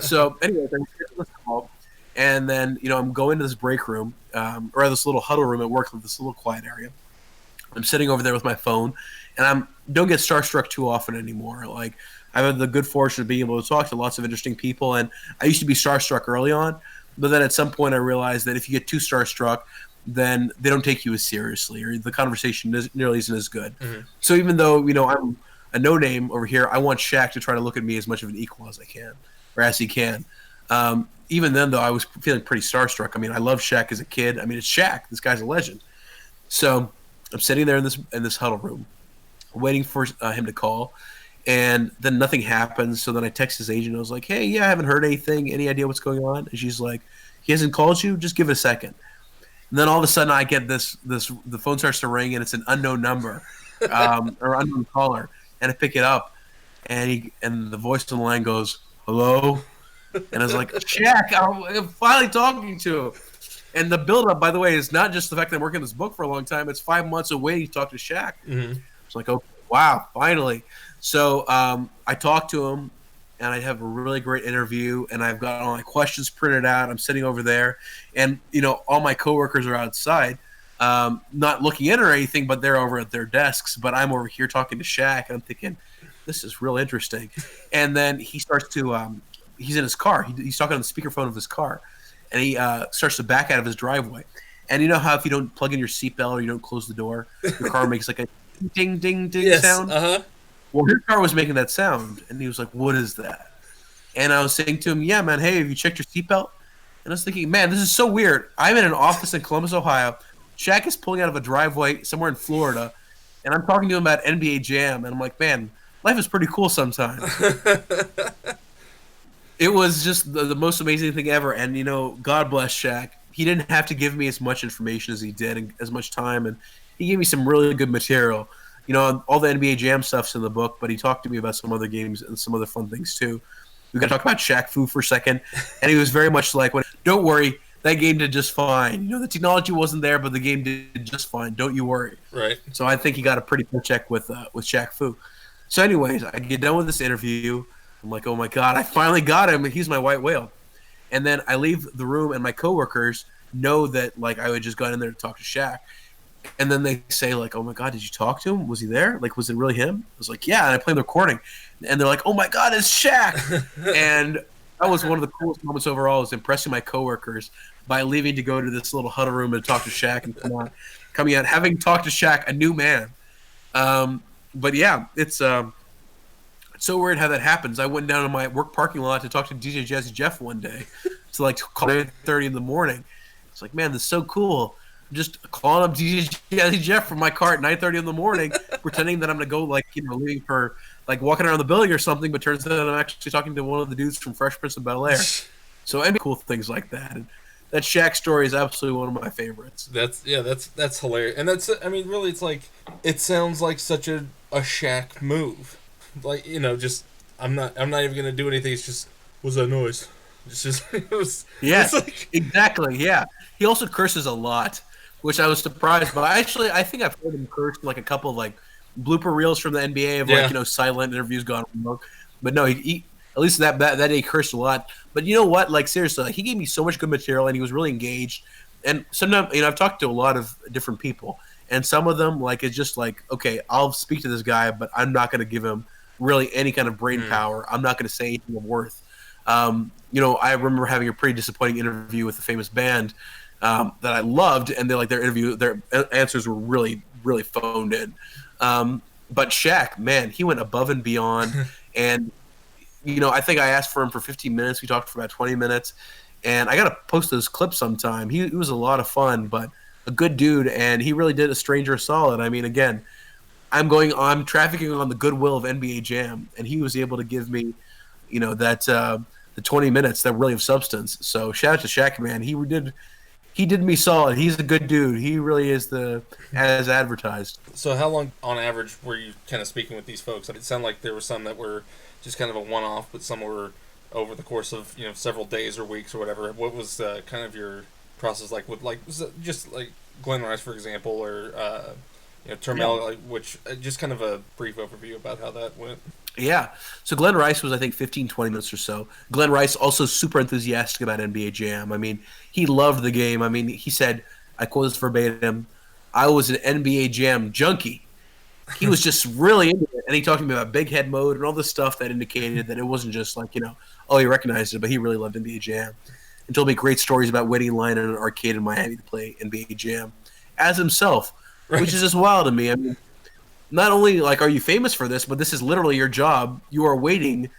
So anyway, I rescheduled this call, and then I'm going to this break room, or this little huddle room at work, this little quiet area. I'm sitting over there with my phone, and I don't get starstruck too often anymore. Like, I've had the good fortune of being able to talk to lots of interesting people, and I used to be starstruck early on, but then at some point I realized that if you get too starstruck, then they don't take you as seriously, or the conversation nearly isn't as good. Mm-hmm. So even though I'm a no-name over here, I want Shaq to try to look at me as much of an equal as I can, or as he can. Even then, though, I was feeling pretty starstruck. I mean, I loved Shaq as a kid. I mean, it's Shaq. This guy's a legend. So I'm sitting there in this huddle room, waiting for him to call, and then nothing happens. So then I text his agent. I was like, "Hey, yeah, I haven't heard anything. Any idea what's going on?" And she's like, "He hasn't called you. Just give it a second." And then all of a sudden, I get the phone starts to ring, and it's an unknown number, or unknown caller, and I pick it up, and the voice on the line goes, "Hello," and I was like, "Shaq, I'm finally talking to him." And the build-up, by the way, is not just the fact that I'm working on this book for a long time. It's 5 months of waiting to talk to Shaq. Mm-hmm. It's like, oh, wow, finally. So I talked to him, and I have a really great interview, and I've got all my questions printed out. I'm sitting over there, and, all my coworkers are outside, not looking in or anything, but they're over at their desks. But I'm over here talking to Shaq, and I'm thinking, this is real interesting. And then he starts to he's in his car. He's talking on the speakerphone of his car. And he starts to back out of his driveway. And you know how if you don't plug in your seatbelt or you don't close the door, your car makes like a ding, ding, ding sound? Uh-huh. Well, his car was making that sound. And he was like, what is that? And I was saying to him, yeah, man, hey, have you checked your seatbelt? And I was thinking, man, this is so weird. I'm in an office in Columbus, Ohio. Shaq is pulling out of a driveway somewhere in Florida. And I'm talking to him about NBA Jam. And I'm like, man, life is pretty cool sometimes. It was just the most amazing thing ever. And, God bless Shaq. He didn't have to give me as much information as he did and as much time. And he gave me some really good material. All the NBA Jam stuff's in the book, but he talked to me about some other games and some other fun things, too. We got to talk about Shaq Fu for a second. And he was very much like, don't worry, that game did just fine. The technology wasn't there, but the game did just fine. Don't you worry. Right. So I think he got a pretty good check with Shaq Fu. So anyways, I get done with this interview. I'm like, oh my God, I finally got him. He's my white whale. And then I leave the room, and my coworkers know that I had just gone in there to talk to Shaq. And then they say oh my God, did you talk to him? Was he there? Was it really him? I was like, yeah. And I played the recording, and they're like, oh my God, it's Shaq. And that was one of the coolest moments overall, was impressing my coworkers by leaving to go to this little huddle room and talk to Shaq and coming out, having talked to Shaq, a new man. But yeah, it's so weird how that happens. I went down to my work parking lot to talk to DJ Jazzy Jeff one day to call 8:30 in the morning. It's like, man, this is so cool. I'm just calling up DJ Jazzy Jeff from my car at 9:30 in the morning, pretending that I'm gonna go leaving for walking around the building or something, but turns out I'm actually talking to one of the dudes from Fresh Prince of Bel-Air. So any cool things like that. And that Shaq story is absolutely one of my favorites. That's hilarious. And really, it's it sounds like such a Shaq move. Just I'm not even gonna do anything. It's just, what's that noise? It's just yes, exactly. Yeah, he also curses a lot, which I was surprised by. Actually, I think I've heard him curse a couple of blooper reels from the NBA of silent interviews gone wrong. But no, he at least that day he cursed a lot. But you know what? Seriously, he gave me so much good material, and he was really engaged. And sometimes I've talked to a lot of different people, and some of them it's just okay, I'll speak to this guy, but I'm not going to give him really any kind of brain power. I'm not going to say anything of worth. I remember having a pretty disappointing interview with a famous band that I loved, and their answers were really, really phoned in. But Shaq, man, he went above and beyond. And, I think I asked for him for 15 minutes. We talked for about 20 minutes. And I got to post those clips sometime. He was a lot of fun, but a good dude. And he really did a stranger solid. I mean, again, I'm trafficking on the goodwill of NBA Jam. And he was able to give me, the 20 minutes that really have substance. So shout out to Shaq, man. He did me solid. He's a good dude. He really is as advertised. So how long on average were you kind of speaking with these folks? It sounded like there were some that were just kind of a one-off, but some were over the course of several days or weeks or whatever. What was kind of your process like with was it just like Glenn Rice, for example, or Termel, which just kind of a brief overview about how that went. Yeah. So Glenn Rice was, I think, 15, 20 minutes or so. Glenn Rice also super enthusiastic about NBA Jam. I mean, he loved the game. I mean, he said, I quote this verbatim, I was an NBA Jam junkie. He was just really into it. And he talked to me about big head mode and all this stuff that indicated that it wasn't just like, he recognized it, but he really loved NBA Jam. And told me great stories about waiting in line in an arcade in Miami to play NBA Jam as himself, which is just wild to me. I mean, not only are you famous for this, but this is literally your job. You are waiting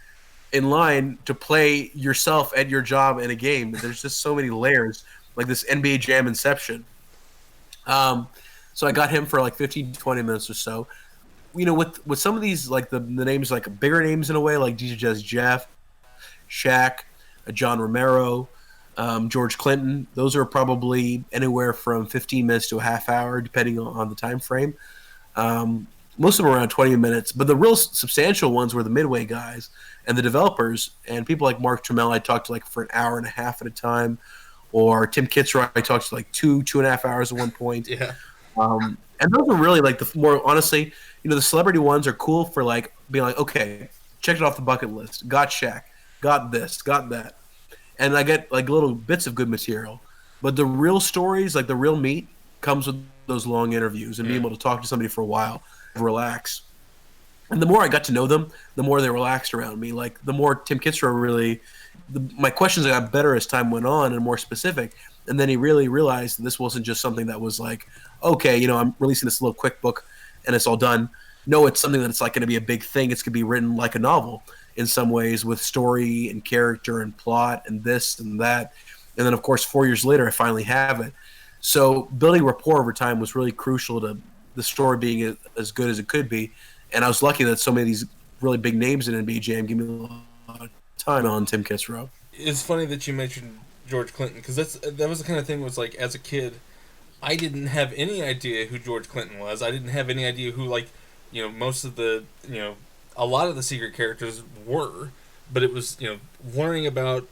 in line to play yourself at your job in a game. There's just so many layers, like this NBA Jam inception. So I got him for 15 to 20 minutes or so. With some of these, the names, bigger names in a way, like DJ Jazz Jeff, Shaq, John Romero, George Clinton. Those are probably anywhere from 15 minutes to a half hour, depending on the time frame. Most of them around 20 minutes, but the real substantial ones were the midway guys and the developers, and people like Mark Trammell I talked to for an hour and a half at a time, or Tim Kitzrow I talked to 2.5 hours at one point. Yeah. And those are really the more, honestly, the celebrity ones are cool for being okay, checked it off the bucket list, got Shaq, got this, got that, and I get little bits of good material. But the real stories, the real meat, comes with those long interviews and being able to talk to somebody for a while, relax. And the more I got to know them, the more they relaxed around me. The more Tim Kitzrow really, my questions got better as time went on and more specific. And then he really realized that this wasn't just something that was okay, I'm releasing this little quick book and it's all done. No, it's something that's going to be a big thing. It's going to be written like a novel in some ways, with story and character and plot and this and that. And then, of course, 4 years later, I finally have it. So building rapport over time was really crucial to the story being as good as it could be. And I was lucky that so many of these really big names in NBA Jam gave me a lot of time on Tim Kitzrow. It's funny that you mentioned George Clinton, because that was the kind of thing was as a kid, I didn't have any idea who George Clinton was. I didn't have any idea who most of the a lot of the secret characters were, but it was learning about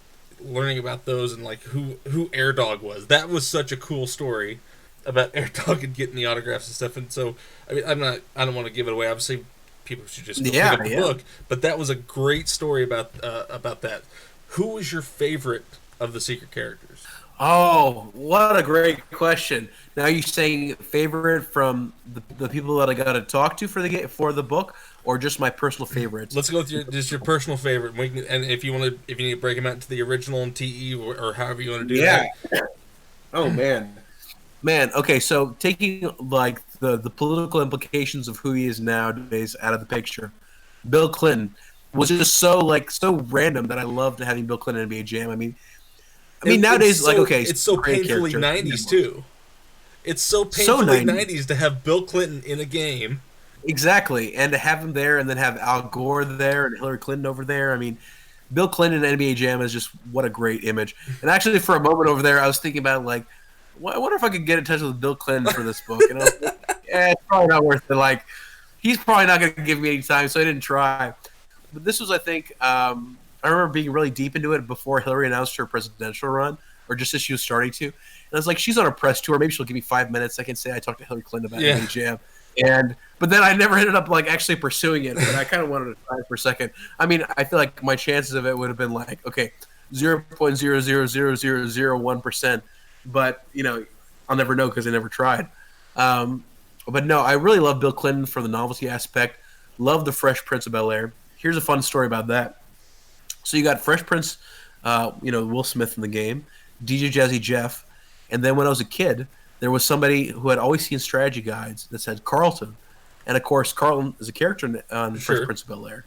those and who Air Dog was. That was such a cool story about Air Dog and getting the autographs and stuff. And so I mean, I don't want to give it away. Obviously, people should just pick up the book. But that was a great story about that. Who was your favorite of the secret characters? Oh, what a great question! Now you're saying favorite from the people that I got to talk to for the book, or just my personal favorites? Let's go with your personal favorite. And if you need to break them out into the original and TE or however you want to do that. Oh man. Okay, so taking the political implications of who he is nowadays out of the picture, Bill Clinton was just so random that I loved having Bill Clinton in NBA Jam. I mean nowadays it's so painfully 90s too. It's so painfully 90s to have Bill Clinton in a game. Exactly, and to have him there, and then have Al Gore there and Hillary Clinton over there. I mean, Bill Clinton in NBA Jam is just what a great image. And actually, for a moment over there, I was thinking about I wonder if I could get in touch with Bill Clinton for this book. And I was it's probably not worth it. He's probably not going to give me any time, so I didn't try. But this was, I think, I remember being really deep into it before Hillary announced her presidential run, or just as she was starting to. And I was she's on a press tour. Maybe she'll give me 5 minutes. I can say I talked to Hillary Clinton about NBA Jam. But then I never ended up actually pursuing it. But I kind of wanted to try it for a second. I mean, I feel like my chances of it would have been 0.0000001%. But I'll never know because I never tried. But no, I really love Bill Clinton for the novelty aspect. Love the Fresh Prince of Bel-Air. Here's a fun story about that. So you got Fresh Prince, Will Smith in the game, DJ Jazzy Jeff, and then when I was a kid, there was somebody who had always seen strategy guides that said Carlton, and of course Carlton is a character in Fresh Sure. Prince of Bel-Air,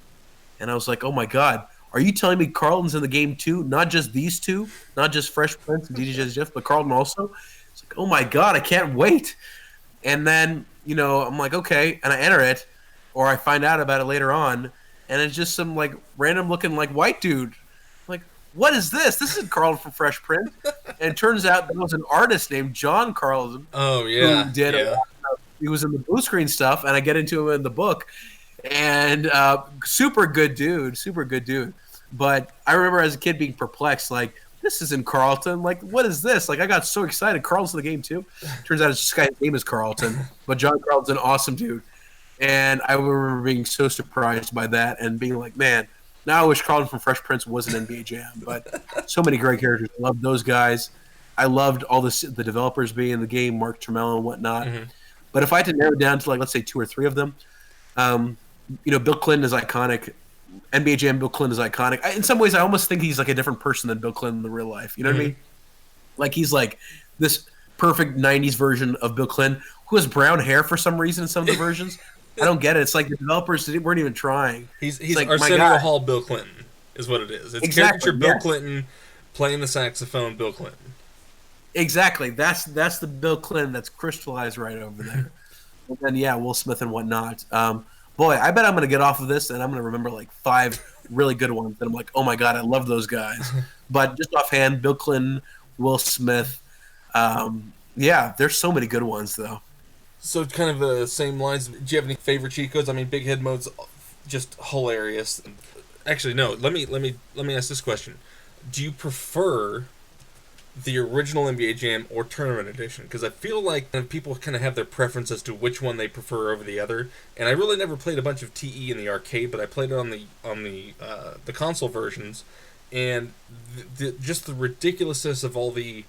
and I was like, oh my god, are you telling me Carlton's in the game too? Not just these two, not just Fresh Prince and DJ Jeff, but Carlton also. It's like, oh my god, I can't wait. And then I'm like, okay, and I enter it, or I find out about it later on, and it's just some like random looking like white dude. I'm like, what is this? This isn't Carlton from Fresh Prince. And it turns out there was an artist named John Carlton Oh who yeah, did yeah. he was in the blue screen stuff, and I get into him in the book, and super good dude, super good dude. But I remember as a kid being perplexed, like, this isn't Carlton. Like, what is this? Like, I got so excited. Carlton's in the game too. Turns out this guy's name is Carlton, but John Carlton's an awesome dude. And I remember being so surprised by that and being like, man, now I wish Carlton from Fresh Prince was an NBA Jam. But so many great characters. I love those guys. I loved all the developers being in the game, Mark Tremello and whatnot. Mm-hmm. But if I had to narrow it down to, like, let's say 2 or 3 of them, Bill Clinton is iconic. NBA Jam Bill Clinton is iconic. In some ways, I almost think he's like a different person than Bill Clinton in the real life. You know what I mean? Like, he's like this perfect 90s version of Bill Clinton who has brown hair for some reason in some of the versions. I don't get it. It's like the developers weren't even trying. He's like, Arsenio Hall Bill Clinton is what it is. It's Exactly, caricature Bill yeah. Clinton playing the saxophone Bill Clinton. Exactly. That's the Bill Clinton that's crystallized right over there. And then, yeah, Will Smith and whatnot. Boy, I bet I'm going to get off of this and I'm going to remember like 5 really good ones. And I'm like, oh my God, I love those guys. But just offhand, Bill Clinton, Will Smith. Yeah, there's so many good ones, though. So kind of the same lines. Do you have any favorite cheat codes? I mean, Big Head Mode's just hilarious. Actually, no. Let me ask this question. Do you prefer the original NBA Jam or Tournament Edition? Because I feel like people kind of have their preference as to which one they prefer over the other. And I really never played a bunch of TE in the arcade, but I played it on the console versions, and just the ridiculousness of all the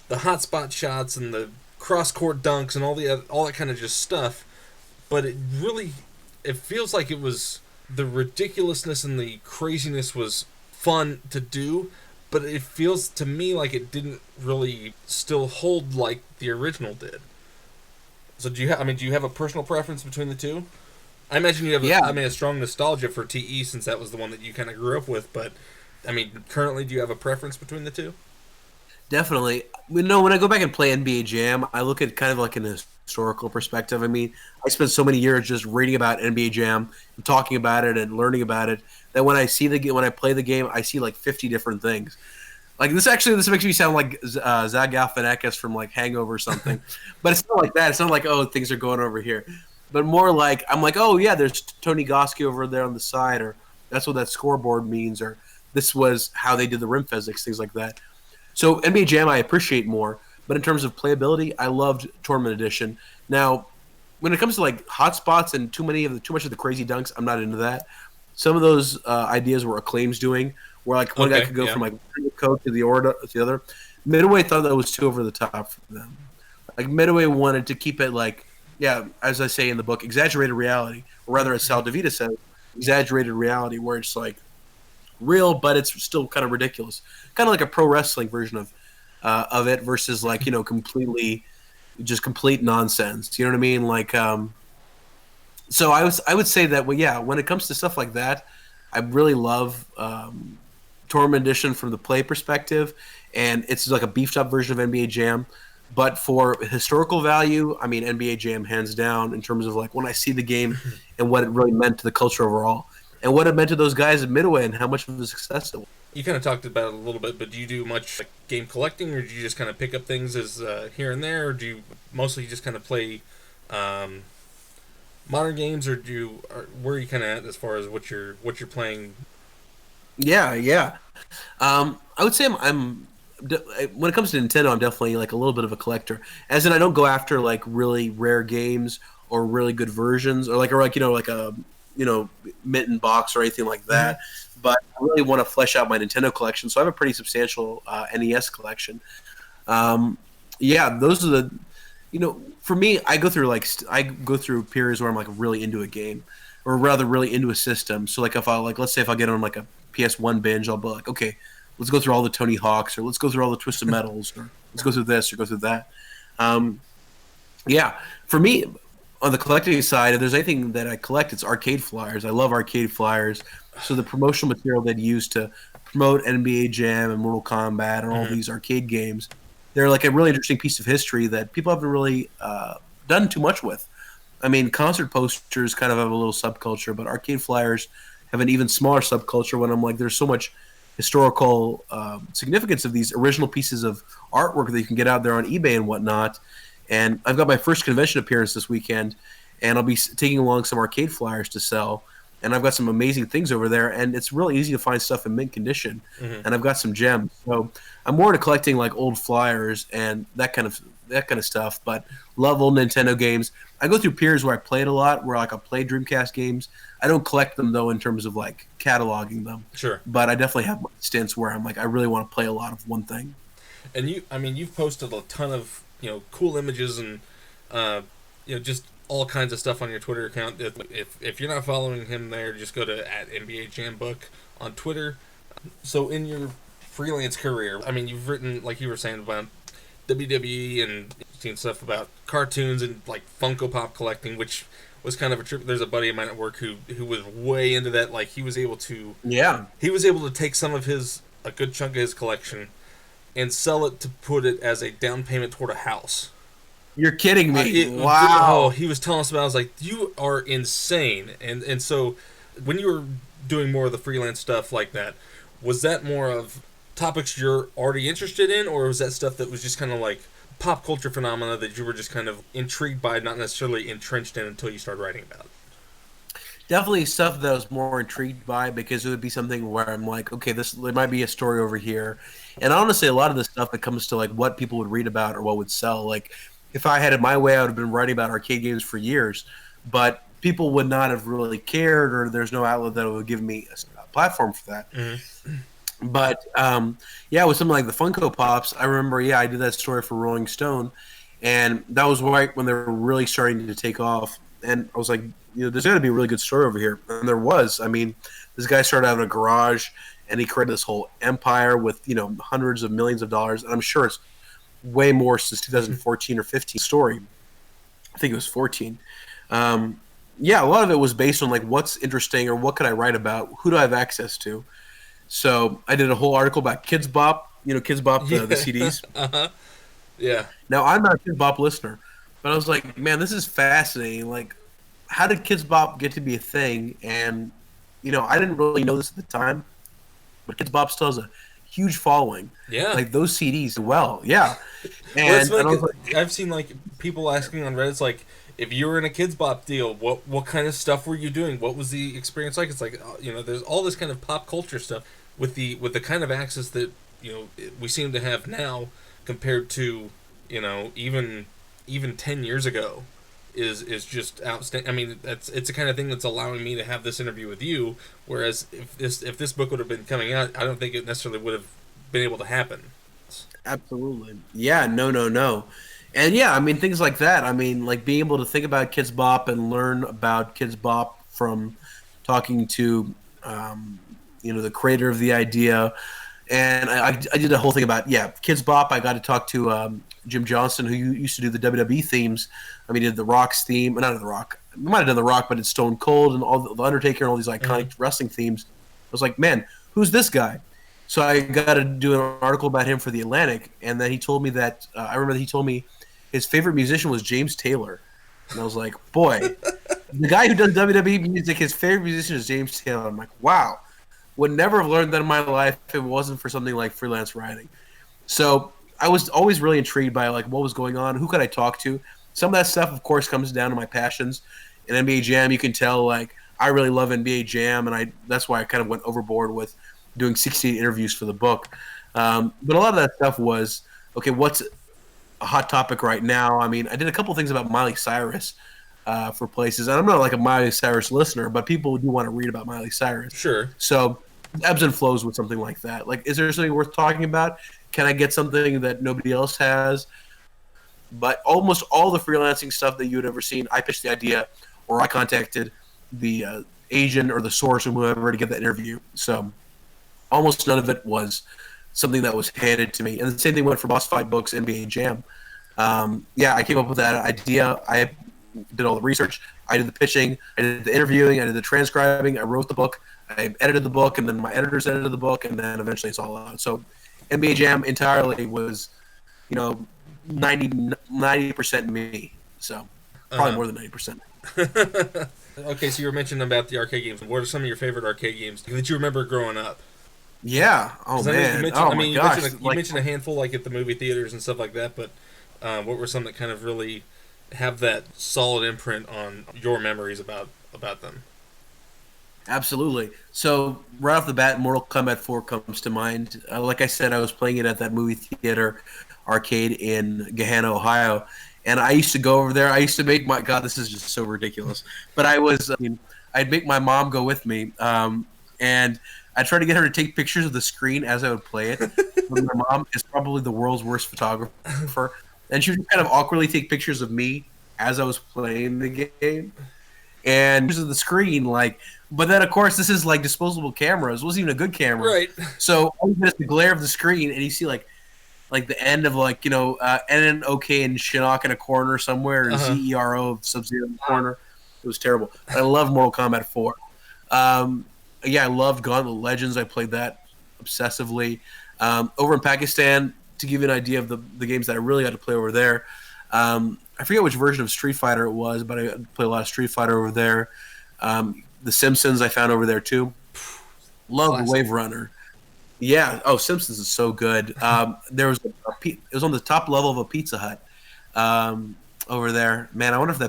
hotspot shots and the cross court dunks and all that kind of just stuff. But it feels like it was the ridiculousness and the craziness was fun to do. But it feels to me like it didn't really still hold like the original did. So do you have a personal preference between the two? I imagine you have a strong nostalgia for TE since that was the one that you kind of grew up with. But I mean, currently, do you have a preference between the two? Definitely. When I go back and play NBA Jam, I look at kind of like an historical perspective. I mean, I spent so many years just reading about NBA Jam, and talking about it, and learning about it, that when I play the game, I see like 50 different things. Like this makes me sound like Zach Galifianakis from like Hangover or something, but it's not like that. It's not like, oh, things are going over here, but more like I'm like, oh yeah, there's Tony Goski over there on the side, or that's what that scoreboard means, or this was how they did the rim physics, things like that. So NBA Jam I appreciate more, but in terms of playability, I loved Tournament Edition. Now, when it comes to like hotspots and too much of the crazy dunks, I'm not into that. Some of those ideas were Acclaim's doing, where like one guy could go from like one code to the other. Midway thought that was too over the top for them. Like Midway wanted to keep it like, yeah, as I say in the book, exaggerated reality, or rather, as Sal DeVita said, exaggerated reality, where it's like real, but it's still kind of ridiculous, kind of like a pro wrestling version of it versus like complete nonsense. You know what I mean? Like, so I would say that when it comes to stuff like that, I really love Tournament Edition from the play perspective, and it's like a beefed up version of NBA Jam. But for historical value, I mean NBA Jam hands down in terms of like when I see the game and what it really meant to the culture overall. And what it meant to those guys at Midway and how much of a success it was. You kind of talked about it a little bit, but do you do much like game collecting, or do you just kind of pick up things as here and there, or do you mostly just kind of play modern games, or where are you kind of at as far as what you're playing? Yeah. I would say I'm when it comes to Nintendo, I'm definitely like a little bit of a collector. As in, I don't go after like really rare games or really good versions, or like a mitten box or anything like that. But I really want to flesh out my Nintendo collection, so I have a pretty substantial NES collection. Those are for me, I go through periods where I'm like really into a game, or rather really into a system. So like let's say if I get on like a PS1 binge, I'll be like, okay, let's go through all the Tony Hawks, or let's go through all the Twisted Metals, or let's go through this or go through that. For me, on the collecting side, if there's anything that I collect, it's arcade flyers. I love arcade flyers. So the promotional material they'd use to promote NBA Jam and Mortal Kombat and all these arcade games, they're like a really interesting piece of history that people haven't really done too much with. I mean, concert posters kind of have a little subculture, but arcade flyers have an even smaller subculture. When I'm like, there's so much historical significance of these original pieces of artwork that you can get out there on eBay and whatnot. And I've got my first convention appearance this weekend, and I'll be taking along some arcade flyers to sell. And I've got some amazing things over there, and it's really easy to find stuff in mint condition. And I've got some gems, so I'm more into collecting like old flyers and that kind of stuff. But love old Nintendo games. I go through periods where I play it a lot, where like I play Dreamcast games. I don't collect them though in terms of like cataloging them. Sure. But I definitely have stints where I'm like I really want to play a lot of one thing. And you've posted a ton of cool images and just all kinds of stuff on your Twitter account. If you're not following him there, just go to @NBAJamBook on Twitter. So in your freelance career, I mean, you've written, like you were saying, about WWE and seen stuff about cartoons and like Funko Pop collecting, which was kind of a trip. There's a buddy of mine at work who was way into that. Like he was able to take some of a good chunk of his collection and sell it to put it as a down payment toward a house. You're kidding me. Wow. Oh, he was telling us about it. I was like, you are insane. And so when you were doing more of the freelance stuff like that, was that more of topics you're already interested in, or was that stuff that was just kind of like pop culture phenomena that you were just kind of intrigued by, not necessarily entrenched in until you started writing about it? Definitely stuff that I was more intrigued by, because it would be something where I'm like, okay, there might be a story over here. And honestly, a lot of the stuff that comes to like what people would read about or what would sell, like if I had it my way, I would have been writing about arcade games for years, but people would not have really cared, or there's no outlet that would give me a platform for that. But with something like the Funko Pops, I remember, I did that story for Rolling Stone, and that was right when they were really starting to take off. And I was like, there's got to be a really good story over here. And there was. I mean, this guy started out in a garage, and he created this whole empire with, hundreds of millions of dollars. And I'm sure it's way more since 2014 or 15 story. I think it was 14. A lot of it was based on like what's interesting or what can I write about? Who do I have access to? So I did a whole article about Kids Bop. Kids Bop, the CDs. Yeah. Now, I'm not a Kids Bop listener, but I was like, man, this is fascinating. Like, how did Kids Bop get to be a thing? And, I didn't really know this at the time, but Kids Bop still has a huge following. Yeah. Like, those CDs, yeah. And, and I was like, I've seen, like, people asking on Reddit, it's like, if you were in a Kids Bop deal, what kind of stuff were you doing? What was the experience like? It's like, there's all this kind of pop culture stuff with the kind of access that, we seem to have now compared to, even 10 years ago is just outstanding. I mean, it's the kind of thing that's allowing me to have this interview with you, whereas if this book would have been coming out, I don't think it necessarily would have been able to happen. Absolutely. Yeah, no. And I mean, things like that. I mean, like being able to think about Kids Bop and learn about Kids Bop from talking to, the creator of the idea. And I did a whole thing about, Kids Bop. I got to talk to Jim Johnston, who used to do the WWE themes. I mean, he did the Rock's theme. Not the Rock. I might have done the Rock, but it's Stone Cold and all the Undertaker and all these iconic wrestling themes. I was like, man, who's this guy? So I got to do an article about him for The Atlantic. And then he told me that, I remember that he told me his favorite musician was James Taylor. And I was like, boy, the guy who does WWE music, his favorite musician is James Taylor. I'm like, wow. Would never have learned that in my life if it wasn't for something like freelance writing. So I was always really intrigued by like what was going on, who could I talk to. Some of that stuff, of course, comes down to my passions. In NBA Jam, you can tell like I really love NBA Jam, and that's why I kind of went overboard with doing 68 interviews for the book. But a lot of that stuff was, okay, what's a hot topic right now? I mean, I did a couple things about Miley Cyrus for places. And I'm not like a Miley Cyrus listener, but people do want to read about Miley Cyrus. Sure. So ebbs and flows with something like that. Like, is there something worth talking about? Can I get something that nobody else has? But almost all the freelancing stuff that you had ever seen, I pitched the idea, or I contacted the agent or the source or whoever to get that interview. So almost none of it was something that was handed to me. And the same thing went for Boss Fight Books, NBA Jam. I came up with that idea. did all the research. I did the pitching. I did the interviewing. I did the transcribing. I wrote the book. I edited the book, and then my editors edited the book, and then eventually it's all out. So NBA Jam entirely was, 90% me. So probably more than 90%. Okay, so you were mentioning about the arcade games. What are some of your favorite arcade games that you remember growing up? Yeah. Oh man. Oh my gosh. You mentioned a handful, like at the movie theaters and stuff like that. But what were some that kind of really have that solid imprint on your memories about them? Absolutely. So right off the bat, Mortal Kombat 4 comes to mind. Like I said, I was playing it at that movie theater arcade in Gahanna, Ohio, and I used to go over there. I used to make this is just so ridiculous. But I'd make my mom go with me, and I tried to get her to take pictures of the screen as I would play it. My mom is probably the world's worst photographer, and she would kind of awkwardly take pictures of me as I was playing the game. And pictures of the screen, but then of course this is like disposable cameras. It wasn't even a good camera, right? So all you get is the glare of the screen, and you see like the end of NNOK and Shinnok in a corner somewhere, or ZERO of Sub-Zero in the corner. It was terrible. I love Mortal Kombat 4. I loved Gauntlet Legends. I played that obsessively. Over in Pakistan, to give you an idea of the games that I really got to play over there, I forget which version of Street Fighter it was, but I played a lot of Street Fighter over there. The Simpsons I found over there too. Love Wave Runner. Yeah. Oh, Simpsons is so good. There was it was on the top level of a Pizza Hut over there. Man, I wonder if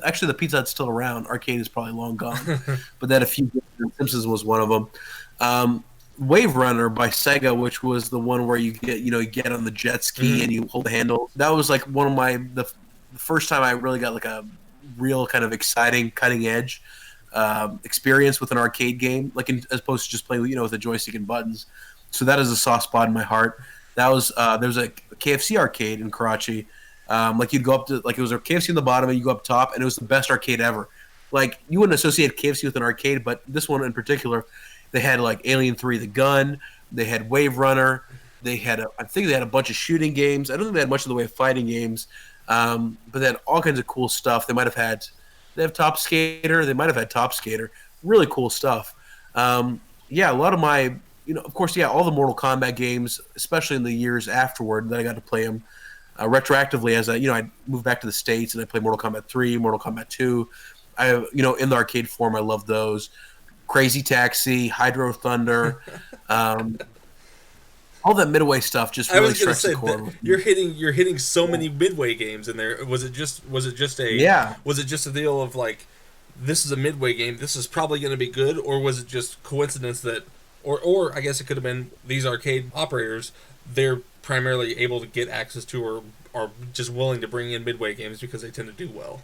actually the Pizza Hut's still around. Arcade is probably long gone, but they had a few. Simpsons was one of them. Wave Runner by Sega, which was the one where you get on the jet ski and you hold the handle. That was like one of the first time I really got like a real kind of exciting, cutting edge experience with an arcade game, as opposed to just playing with a joystick and buttons. So that is a soft spot in my heart. That was there was a KFC arcade in Karachi. You'd go up to it was a KFC in the bottom and you go up top, and it was the best arcade ever. Like, you wouldn't associate KFC with an arcade, but this one in particular, they had like Alien 3 The Gun, they had Wave Runner, I think they had a bunch of shooting games. I don't think they had much in the way of fighting games, but they had all kinds of cool stuff. They have Top Skater, they might have had Top Skater, really cool stuff. A lot of my, of course, all the Mortal Kombat games, especially in the years afterward that I got to play them retroactively as I moved back to the States and I played Mortal Kombat 3, Mortal Kombat 2. In the arcade form, I love those. Crazy Taxi, Hydro Thunder, all that Midway stuff just really strikes the chord. You're hitting so many Midway games in there. Was it just a deal of like, this is a Midway game, this is probably going to be good, or was it just coincidence that, or I guess it could have been these arcade operators, they're primarily able to get access to or are just willing to bring in Midway games because they tend to do well.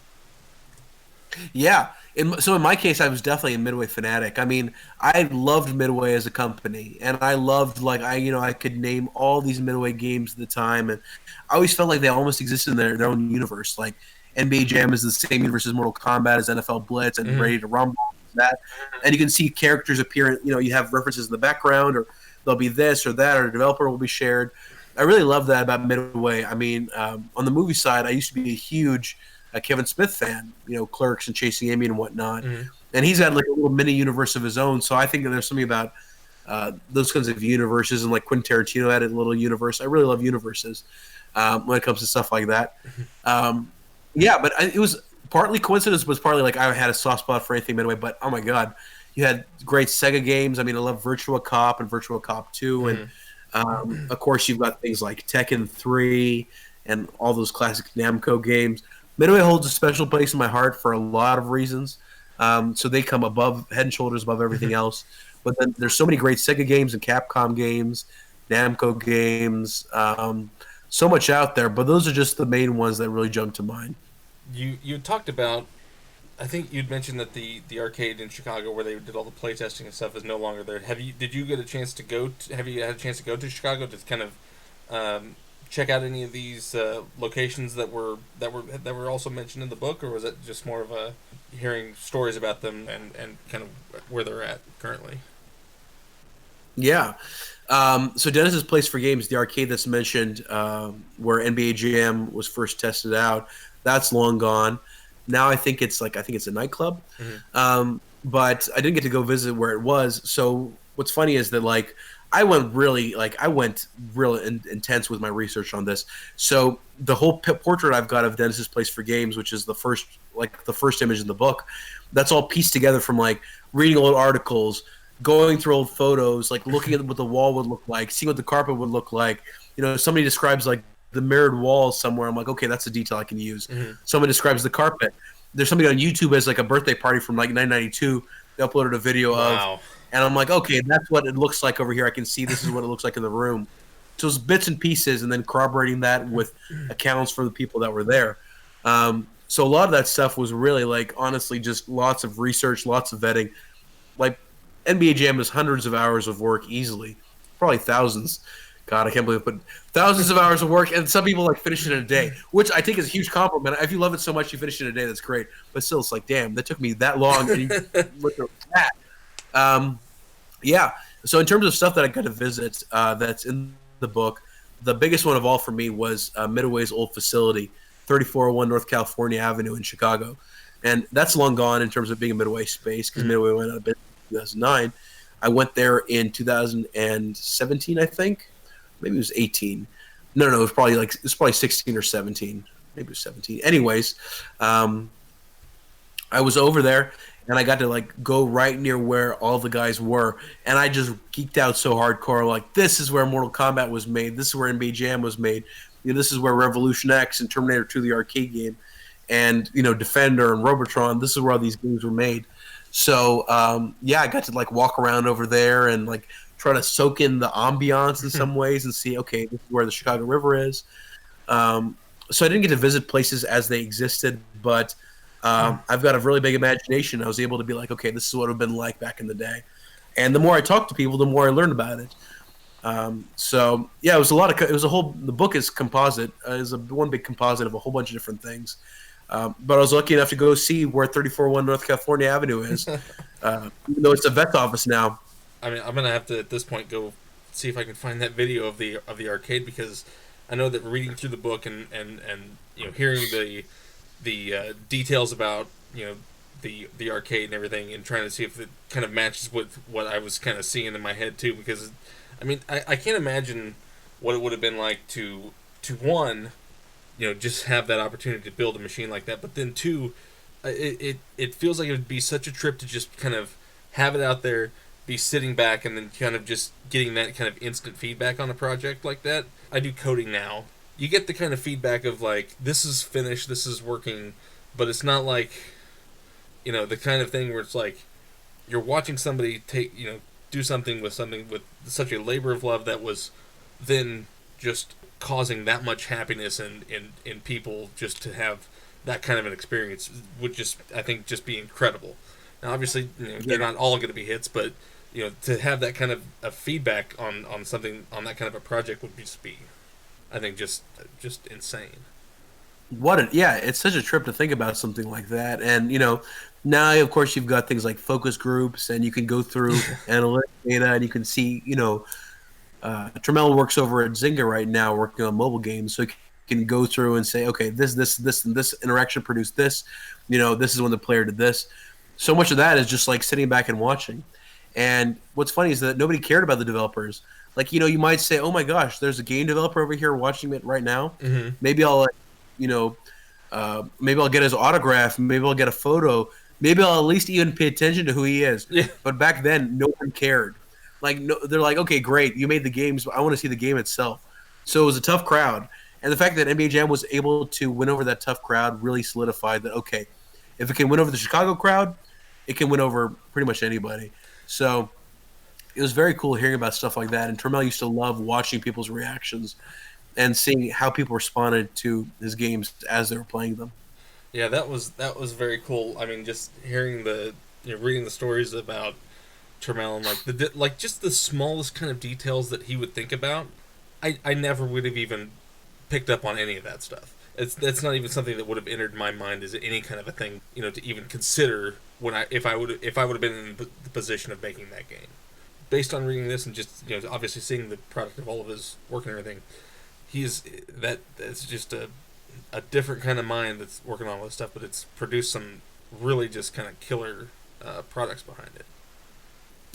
Yeah. So in my case, I was definitely a Midway fanatic. I mean, I loved Midway as a company, and I loved I could name all these Midway games at the time, and I always felt like they almost existed in their own universe. Like NBA Jam is the same universe as Mortal Kombat, as NFL Blitz, and Ready to Rumble, and you can see characters appear. You have references in the background, or there'll be this or that, or a developer will be shared. I really love that about Midway. I mean, on the movie side, I used to be a huge Kevin Smith fan, Clerks and Chasing Amy and whatnot. And he's got like a little mini universe of his own. So I think that there's something about those kinds of universes, and like Quentin Tarantino had a little universe. I really love universes when it comes to stuff like that. But it was partly coincidence, but it's partly like I had a soft spot for anything Midway. But oh my God, you had great Sega games. I mean, I love Virtua Cop and Virtua Cop 2. And of course, you've got things like Tekken 3 and all those classic Namco games. Midway holds a special place in my heart for a lot of reasons. So they come head and shoulders above everything else. But then there's so many great Sega games and Capcom games, Namco games, so much out there. But those are just the main ones that really jump to mind. You talked about, I think you'd mentioned that the arcade in Chicago where they did all the playtesting and stuff is no longer there. Have you had a chance to go to Chicago to kind of check out any of these locations that were also mentioned in the book, or was it just more of a hearing stories about them and kind of where they're at currently? Yeah. So Dennis's Place for Games, the arcade that's mentioned, where NBA Jam was first tested out, that's long gone. Now I think it's a nightclub. Mm-hmm. But I didn't get to go visit where it was. So what's funny is that like I went real intense with my research on this. So the whole portrait I've got of Dennis's place for games, which is the first image in the book, that's all pieced together from like reading old articles, going through old photos, like looking at what the wall would look like, seeing what the carpet would look like. You know, somebody describes like the mirrored wall somewhere. I'm like, okay, that's a detail I can use. Mm-hmm. Someone describes the carpet. There's somebody on YouTube as like a birthday party from like 1992. They uploaded a video Wow. of, and I'm like, okay, that's what it looks like over here. I can see this is what it looks like in the room. So it's bits and pieces, and then corroborating that with accounts from the people that were there. So a lot of that stuff was really like honestly just lots of research, lots of vetting. Like NBA Jam is hundreds of hours of work easily, probably thousands. God, I can't believe it, but thousands of hours of work, and some people like finish it in a day, which I think is a huge compliment. If you love it so much, you finish it in a day. That's great. But still, it's like, damn, that took me that long. And you look at that. Yeah. So in terms of stuff that I got to visit, that's in the book, the biggest one of all for me was Midway's old facility, 3401 North California Avenue in Chicago, and that's long gone in terms of being a Midway space because Midway went out of business in 2009. I went there in 2017, I think. Maybe it was 18. No, it was probably 16 or 17. Maybe it was 17. Anyways, I was over there and I got to like go right near where all the guys were, and I just geeked out so hardcore. Like, this is where Mortal Kombat was made. This is where NBA Jam was made. You know, this is where Revolution X and Terminator 2, the arcade game, and Defender and Robotron. This is where all these games were made. So I got to like walk around over there and like try to soak in the ambiance in some ways and see, okay, this is where the Chicago River is. So I didn't get to visit places as they existed, but I've got a really big imagination. I was able to be like, okay, this is what it would have been like back in the day. And the more I talked to people, the more I learned about it. It was the book is composite, is one big composite of a whole bunch of different things. But I was lucky enough to go see where 3401 North California Avenue is, even though it's a vet's office now. I mean, I'm gonna have to at this point go see if I can find that video of the arcade, because I know that reading through the book and hearing the details about the arcade and everything, and trying to see if it kind of matches with what I was kind of seeing in my head too, because I mean I can't imagine what it would have been like to one, just have that opportunity to build a machine like that, but then two, it feels like it would be such a trip to just kind of have it out there, be sitting back, and then kind of just getting that kind of instant feedback on a project like that. I do coding now. You get the kind of feedback of like, this is finished, this is working, but it's not like, the kind of thing where it's like you're watching somebody do something with such a labor of love that was then just causing that much happiness in people, just to have that kind of an experience would just, I think, just be incredible. Now, obviously, they're not all going to be hits, but to have that kind of a feedback on something, on that kind of a project would just be, I think, just insane. It's such a trip to think about something like that. And now of course you've got things like focus groups, and you can go through analytic data, and you can see Trammell works over at Zynga right now working on mobile games, so you can go through and say, okay, this and this interaction produced this, this is when the player did this. So much of that is just like sitting back and watching. And what's funny is that nobody cared about the developers. Like, you might say, oh my gosh, there's a game developer over here watching it right now. Mm-hmm. Maybe I'll maybe I'll get his autograph, maybe I'll get a photo, maybe I'll at least even pay attention to who he is. Yeah. But back then, no one cared. Like, no, they're like, okay, great, you made the games, but I want to see the game itself. So it was a tough crowd. And the fact that NBA Jam was able to win over that tough crowd really solidified that, okay, if it can win over the Chicago crowd, it can win over pretty much anybody. So it was very cool hearing about stuff like that. And Trammell used to love watching people's reactions and seeing how people responded to his games as they were playing them. Yeah, that was very cool. I mean, just hearing reading the stories about Trammell, and like just the smallest kind of details that he would think about, I never would have even picked up on any of that stuff. That's not even something that would have entered my mind as any kind of a thing, to even consider if I would have been in the position of making that game. Based on reading this and just obviously seeing the product of all of his work and everything, that's just a different kind of mind that's working on all this stuff, but it's produced some really just kind of killer products behind it.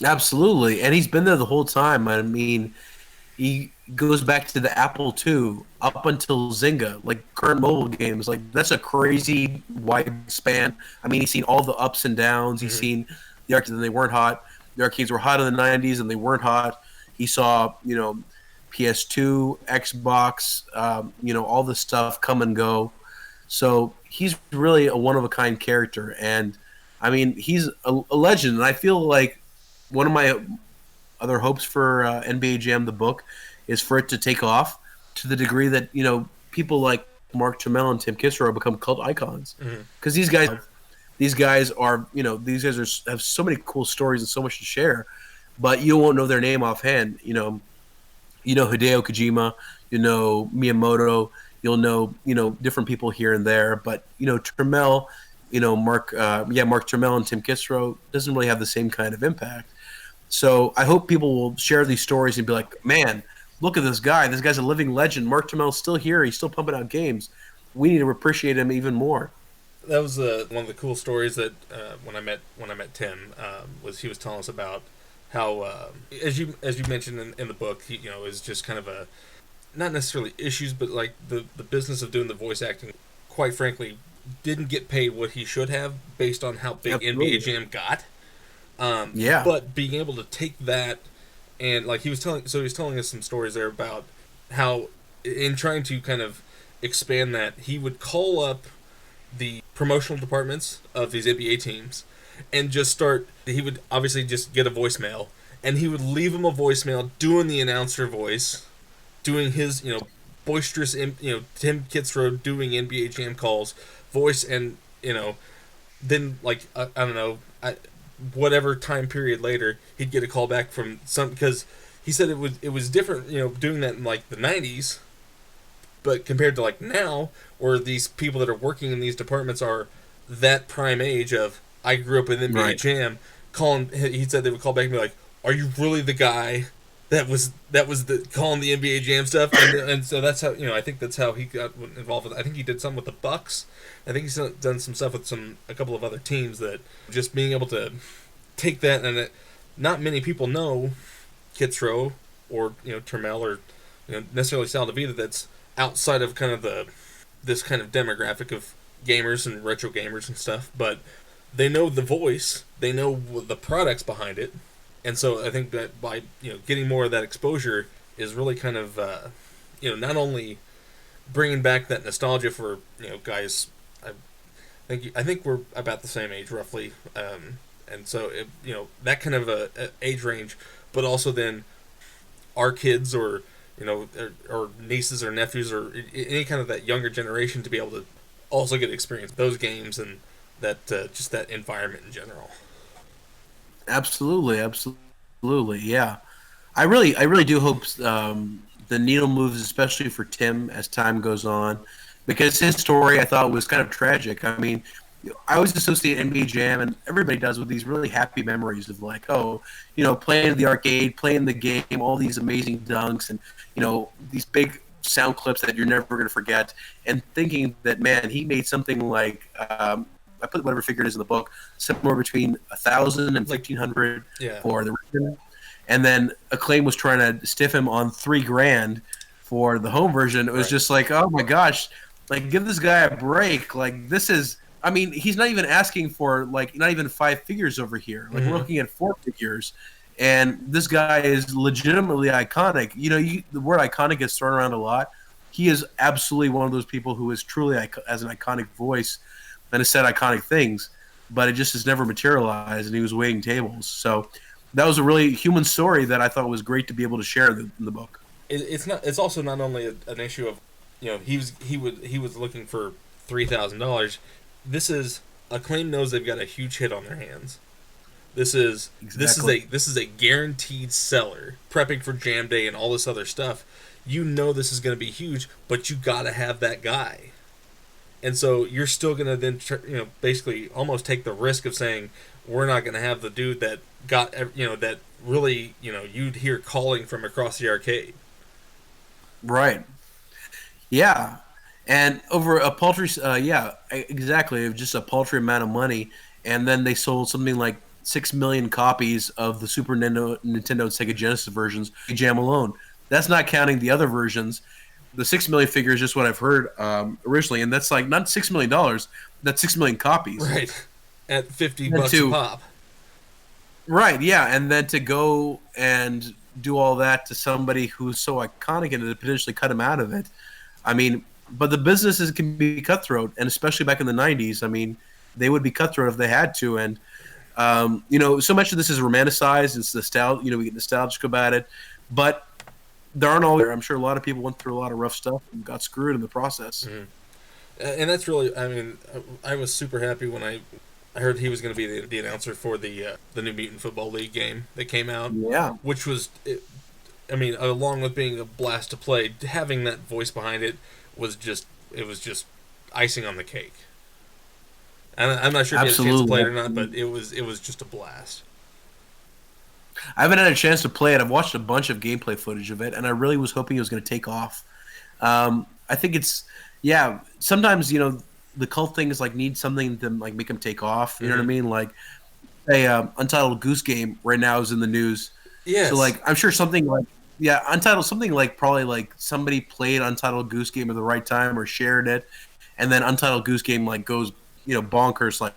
Absolutely, and he's been there the whole time. I mean, he goes back to the Apple II up until Zynga, like current mobile games. Like that's a crazy wide span. I mean, he's seen all the ups and downs. He's seen the arcades and they weren't hot. The arcades were hot in the '90s and they weren't hot. He saw, PS2, Xbox, all this stuff come and go. So he's really a one of a kind character, and I mean, he's a legend. And I feel like one of my other hopes for NBA Jam the book is for it to take off to the degree that people like Mark Turmell and Tim Kitzrow become cult icons because these guys have so many cool stories and so much to share, but you won't know their name offhand. Hideo Kojima, Miyamoto, you'll know different people here and there, but Turmell, Mark Turmell and Tim Kitzrow doesn't really have the same kind of impact. So I hope people will share these stories and be like, man, look at this guy. This guy's a living legend. Mark Turmell's still here. He's still pumping out games. We need to appreciate him even more. That was one of the cool stories that when I met Tim was he was telling us about how as you mentioned in the book, he is just kind of a not necessarily issues, but like the business of doing the voice acting, quite frankly, didn't get paid what he should have based on how big NBA Jam got. But being able to take that and like he was telling us some stories there about how in trying to kind of expand that, he would call up the promotional departments of these NBA teams and he would obviously just get a voicemail and he would leave them a voicemail doing the announcer voice, doing his, boisterous, Tim Kitzrow doing NBA Jam calls voice and, then like, I don't know, whatever time period later, he'd get a call back from because he said it was different, doing that in like the 90s, but compared to like now, where these people that are working in these departments are that prime age of I grew up with NBA Jam, he said they would call back and be like, "Are you really the guy that was the calling the NBA Jam stuff?" And so that's how I think that's how he got involved with it. I think he did some with the Bucks. I think he's done some stuff with a couple of other teams that just being able to take that and not many people know Kitzrow or Turmell or necessarily Sal DeVita that's outside of kind of this kind of demographic of gamers and retro gamers and stuff, but they know the voice, they know the products behind it, and so I think that by getting more of that exposure is really kind of not only bringing back that nostalgia for guys. I think we're about the same age roughly, and so that kind of a age range, but also then our kids or or nieces or nephews or any kind of that younger generation to be able to also get to experience those games and that just that environment in general. Absolutely, yeah. I really do hope the needle moves, especially for Tim as time goes on, because his story I thought was kind of tragic. I mean, I always associate NBA Jam, and everybody does, with these really happy memories of like, playing the arcade, playing the game, all these amazing dunks, and these big sound clips that you're never going to forget, and thinking that, man, he made something like I put whatever figure it is in the book, somewhere between 1,000 and 1,500 for the region, and then Acclaim was trying to stiff him on $3,000 for the home version. It was just like, oh my gosh, like give this guy a break. Like this is, I mean, he's not even asking for like not even 5 figures over here. Like we're looking at 4 figures. And this guy is legitimately iconic. The word iconic gets thrown around a lot. He is absolutely one of those people who is truly has an iconic voice and has said iconic things, but it just has never materialized, and he was waiting tables. So that was a really human story that I thought was great to be able to share in the book. It's also not only an issue of he was looking for $3,000. This is Acclaim knows they've got a huge hit on their hands. This is a guaranteed seller. Prepping for Jam Day and all this other stuff, this is going to be huge, but you got to have that guy. And so you're still going to then basically almost take the risk of saying we're not going to have the dude that got that really you'd hear calling from across the arcade. Right. Yeah. And over a paltry, exactly, just a paltry amount of money, and then they sold something like 6 million copies of the Super Nintendo and Sega Genesis versions, Jam alone. That's not counting the other versions. The 6 million figure is just what I've heard originally, and that's like not $6 million. That's 6 million copies. Right. At And $50 a to pop. right, yeah, and then to go and do all that to somebody who's so iconic and to potentially cut him out of it. I mean, but the businesses can be cutthroat, and especially back in the '90s. I mean, they would be cutthroat if they had to, and so much of this is romanticized. It's nostalgic. We get nostalgic about it, but there aren't all. I'm sure a lot of people went through a lot of rough stuff and got screwed in the process. Mm-hmm. And that's really, I mean, I was super happy when I heard he was going to be the announcer for the New Mutant Football League game that came out. Yeah, which was, I mean, along with being a blast to play, having that voice behind it was just icing on the cake. And I'm not sure if you had a chance to play it or not, but it was just a blast. I haven't had a chance to play it. I've watched a bunch of gameplay footage of it, and I really was hoping it was going to take off. I think sometimes the cult things like need something to like make them take off. You know what I mean? Like, Untitled Goose Game right now is in the news. Yes. So like, I'm sure something like Untitled, something like probably like somebody played Untitled Goose Game at the right time or shared it, and then Untitled Goose Game like goes bonkers like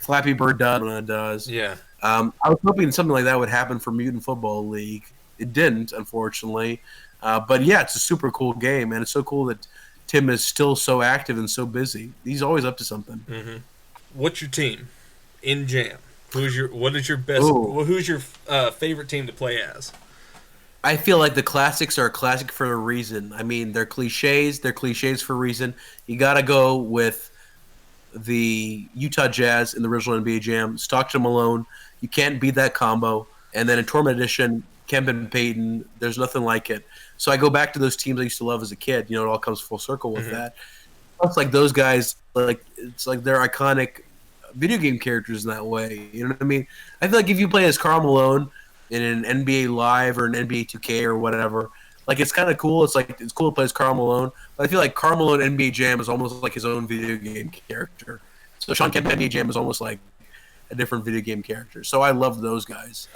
Flappy Bird does when it does. Yeah. I was hoping something like that would happen for Mutant Football League. It didn't, unfortunately. But yeah, it's a super cool game, and it's so cool that Tim is still so active and so busy. He's always up to something. Mm-hmm. What's your team in Jam? Who's your favorite team to play as? I feel like the classics are a classic for a reason. I mean, they're cliches. They're cliches for a reason. You got to go with the Utah Jazz in the original NBA Jam, Stockton Malone. You can't beat that combo. And then in Tournament Edition, Kemp and Payton, there's nothing like it. So I go back to those teams I used to love as a kid. It all comes full circle with that. Plus, like those guys, like it's like they're iconic video game characters in that way. You know what I mean? I feel like if you play as Karl Malone in an NBA Live or an NBA 2K or whatever, like it's kind of cool. It's cool to play as Karl Malone. But I feel like Karl Malone NBA Jam is almost like his own video game character. So Sean Kemp NBA Jam is almost like a different video game character. So I love those guys.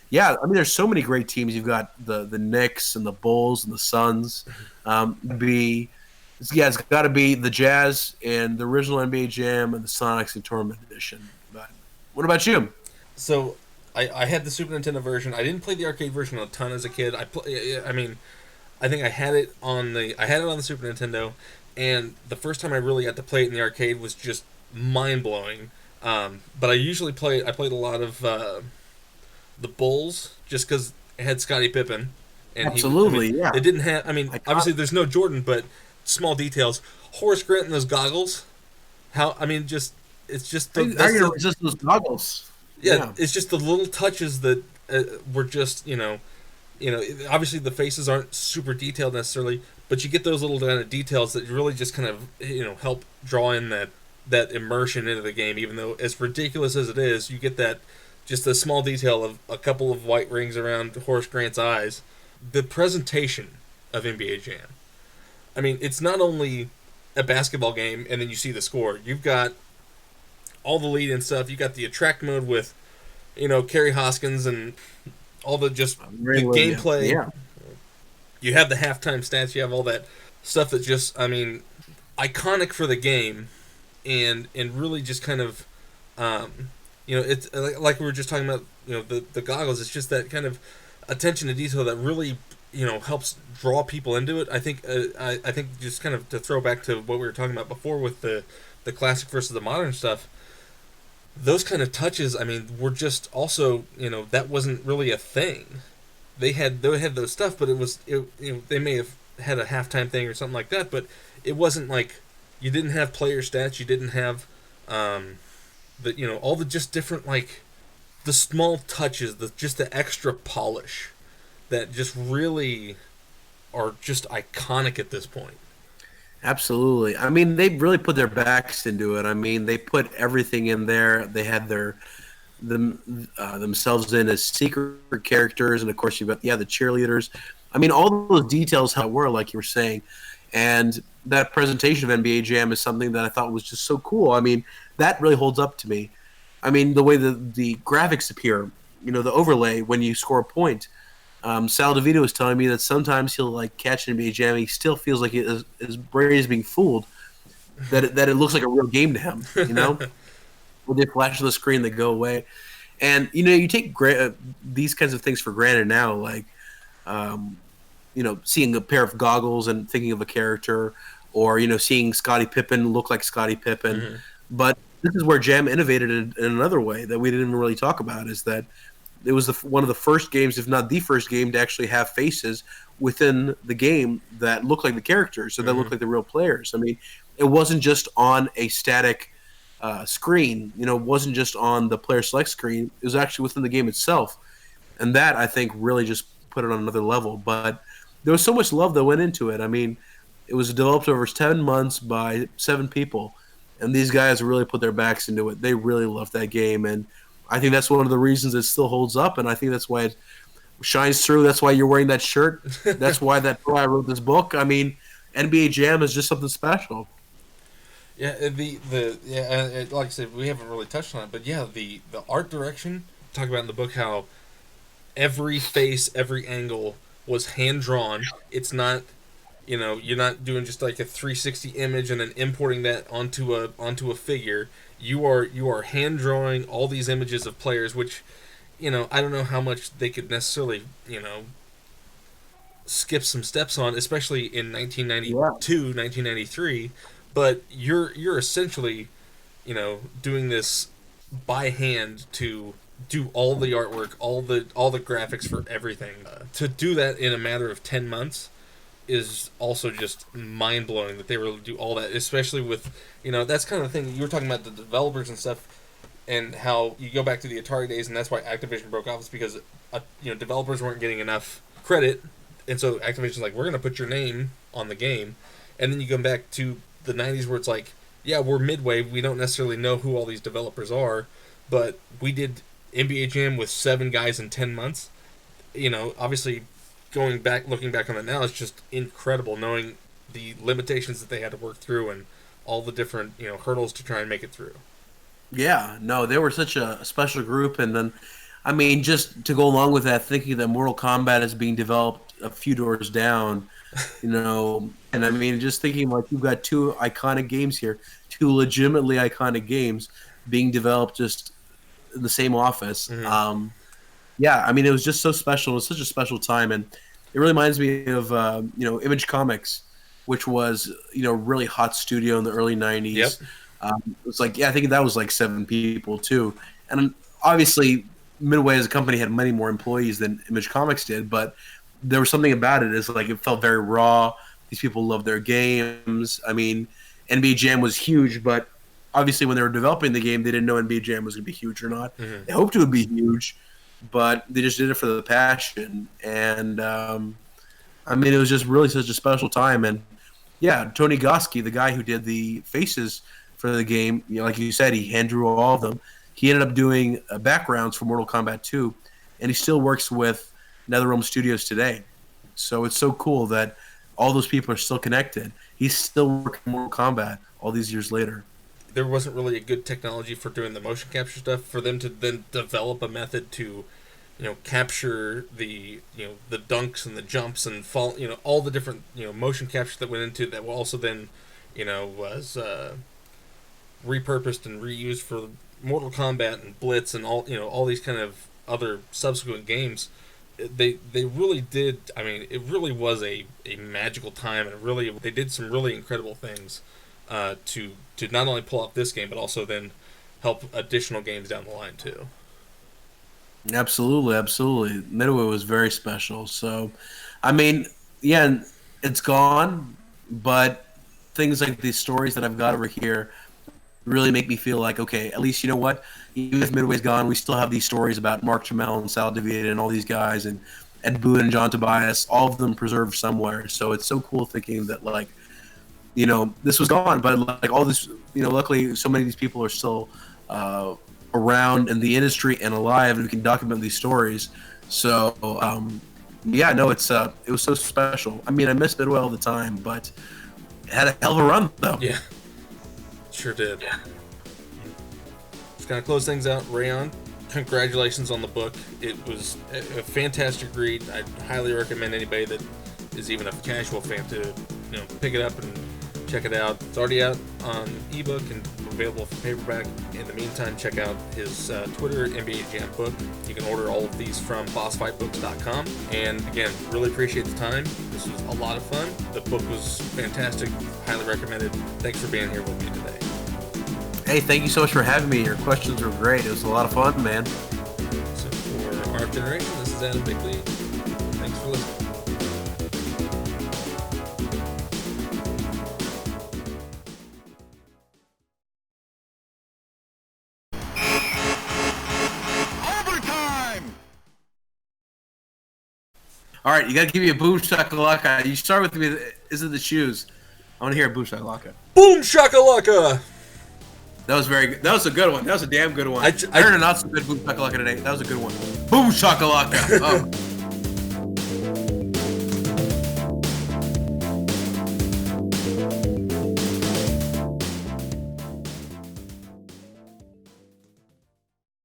Yeah, I mean, there's so many great teams. You've got the Knicks and the Bulls and the Suns. It's got to be the Jazz and the original NBA Jam and the Sonics and Tournament Edition. But what about you? So I had the Super Nintendo version. I didn't play the arcade version a ton as a kid. I think I had it on the Super Nintendo, and the first time I really got to play it in the arcade was just mind blowing. But I played a lot of the Bulls just because it had Scottie Pippen. And Absolutely, yeah. It didn't have. Obviously there's no Jordan, but small details. Horace Grant and those goggles. It's just the. How are you going to resist those goggles? Yeah, it's just the little touches that were just obviously the faces aren't super detailed necessarily, but you get those little kind of details that really just kind of help draw in that immersion into the game. Even though as ridiculous as it is, you get that just the small detail of a couple of white rings around Horace Grant's eyes. The presentation of NBA Jam. I mean, it's not only a basketball game and then you see the score. You've got all the lead and stuff. You got the attract mode with, Kerry Hoskins and all the gameplay. Yeah. You have the halftime stats. You have all that stuff that just, iconic for the game, and really just kind of, it's like we were just talking about. The goggles. It's just that kind of attention to detail that really, helps draw people into it. I think just kind of to throw back to what we were talking about before with the classic versus the modern stuff. Those kind of touches, were just also, that wasn't really a thing. They had those stuff, but they may have had a halftime thing or something like that, but it wasn't like you didn't have player stats, you didn't have, all the just different, like, the small touches, just the extra polish that just really are just iconic at this point. Absolutely. They really put their backs into it. They put everything in there. They had themselves in as secret characters, and of course you've got the cheerleaders. All those details how it were, like you were saying, and that presentation of NBA Jam is something that I thought was just so cool. I mean, that really holds up to me. I mean, the way the graphics appear, the overlay when you score a point. Sal DeVito was telling me that sometimes he'll like catch an NBA Jam, he still feels like his brain is being fooled, that it looks like a real game to him. When they flash on the screen, they go away, and you take these kinds of things for granted now, like seeing a pair of goggles and thinking of a character, or seeing Scottie Pippen look like Scottie Pippen. Mm-hmm. But this is where Jam innovated in another way that we didn't really talk about, is that it was one of the first games, if not the first game, to actually have faces within the game that look like the characters, so that look like the real players. I mean, it wasn't just on a static screen. It wasn't just on the player select screen. It was actually within the game itself, and that, I think, really just put it on another level. But there was so much love that went into it. I mean, it was developed over 10 months by 7 people, and these guys really put their backs into it. They really loved that game, and I think that's one of the reasons it still holds up, and I think that's why it shines through. That's why you're wearing that shirt. That's why I wrote this book. I mean, NBA Jam is just something special. Yeah, like I said, we haven't really touched on it, but yeah, the art direction. Talk about in the book how every face, every angle was hand drawn. It's not, you're not doing just like a 360 image and then importing that onto a figure. You are hand drawing all these images of players, which, I don't know how much they could necessarily, skip some steps on, especially in 1992, 1993. But you're essentially, doing this by hand to do all the artwork, all the graphics for everything. To do that in a matter of 10 months is also just mind blowing that they were able to do all that, especially with, that's kind of the thing you were talking about, the developers and stuff, and how you go back to the Atari days, and that's why Activision broke off, is because developers weren't getting enough credit, and so Activision's like, we're going to put your name on the game, and then you go back to the 90s where it's like, yeah, we're Midway, we don't necessarily know who all these developers are, but we did NBA Jam with 7 guys in 10 months. Obviously, looking back on it now, it's just incredible knowing the limitations that they had to work through and all the different hurdles to try and make it through. Yeah, no, they were such a special group, and then, I mean, just to go along with that, thinking that Mortal Kombat is being developed a few doors down, and I mean, just thinking like you've got 2 iconic games here, 2 legitimately iconic games being developed just in the same office. Mm-hmm. Yeah, I mean, it was just so special. It was such a special time, and it really reminds me of Image Comics, which was really hot studio in the early '90s. Yep. It's like, I think that was like 7 people too, and obviously Midway as a company had many more employees than Image Comics did, but there was something about it. It's like it felt very raw. These people loved their games. I mean, NBA Jam was huge, but obviously when they were developing the game, they didn't know NBA Jam was going to be huge or not. Mm-hmm. They hoped it would be huge, but they just did it for the passion. And I mean, it was just really such a special time. And yeah, Tony Goski, the guy who did the faces for the game, like you said, he hand drew all of them. He ended up doing backgrounds for Mortal Kombat 2, and he still works with NetherRealm Studios today. So it's so cool that all those people are still connected. He's still working Mortal Kombat all these years later. There wasn't really a good technology for doing the motion capture stuff for them to then develop a method to, capture the the dunks and the jumps and fall, all the different motion capture that went into that. Also then, was repurposed and reused for Mortal Kombat and Blitz and all these kind of other subsequent games. They really did. I mean, it really was a magical time, and they did some really incredible things to not only pull off this game, but also then help additional games down the line too. Absolutely. Midway was very special. So, I mean, yeah, it's gone, but things like these stories that I've got over here really make me feel like, okay, at least, you know what? Even if Midway's gone, we still have these stories about Mark Jamel and Sal DeVita and all these guys, and Ed Boon and John Tobias, all of them preserved somewhere. So it's so cool thinking that, like, this was gone, but like all this, luckily so many of these people are still around in the industry and alive, and we can document these stories. So, it was so special. I mean, I miss Midway all the time, but had a hell of a run though. Yeah, sure did. Just kind of close things out. Reyan, congratulations on the book. It was a fantastic read. I highly recommend anybody that is even a casual fan to pick it up and check it out. It's already out on ebook and available for paperback. In the meantime, check out his Twitter, NBA Jam Book. You can order all of these from bossfightbooks.com. And again, really appreciate the time. This was a lot of fun. The book was fantastic. Highly recommended. Thanks for being here with me today. Hey, thank you so much for having me. Your questions were great. It was a lot of fun, man. So for RF Generation, this is Adam Bickley. Thanks for listening. All right, you got to give me a boom shakalaka. You start with me. Is it the shoes? I want to hear a boom shakalaka. Boom shakalaka! That was very good. That was a good one. That was a damn good one. I heard a not so good boom shakalaka today. That was a good one. Boom shakalaka. Oh.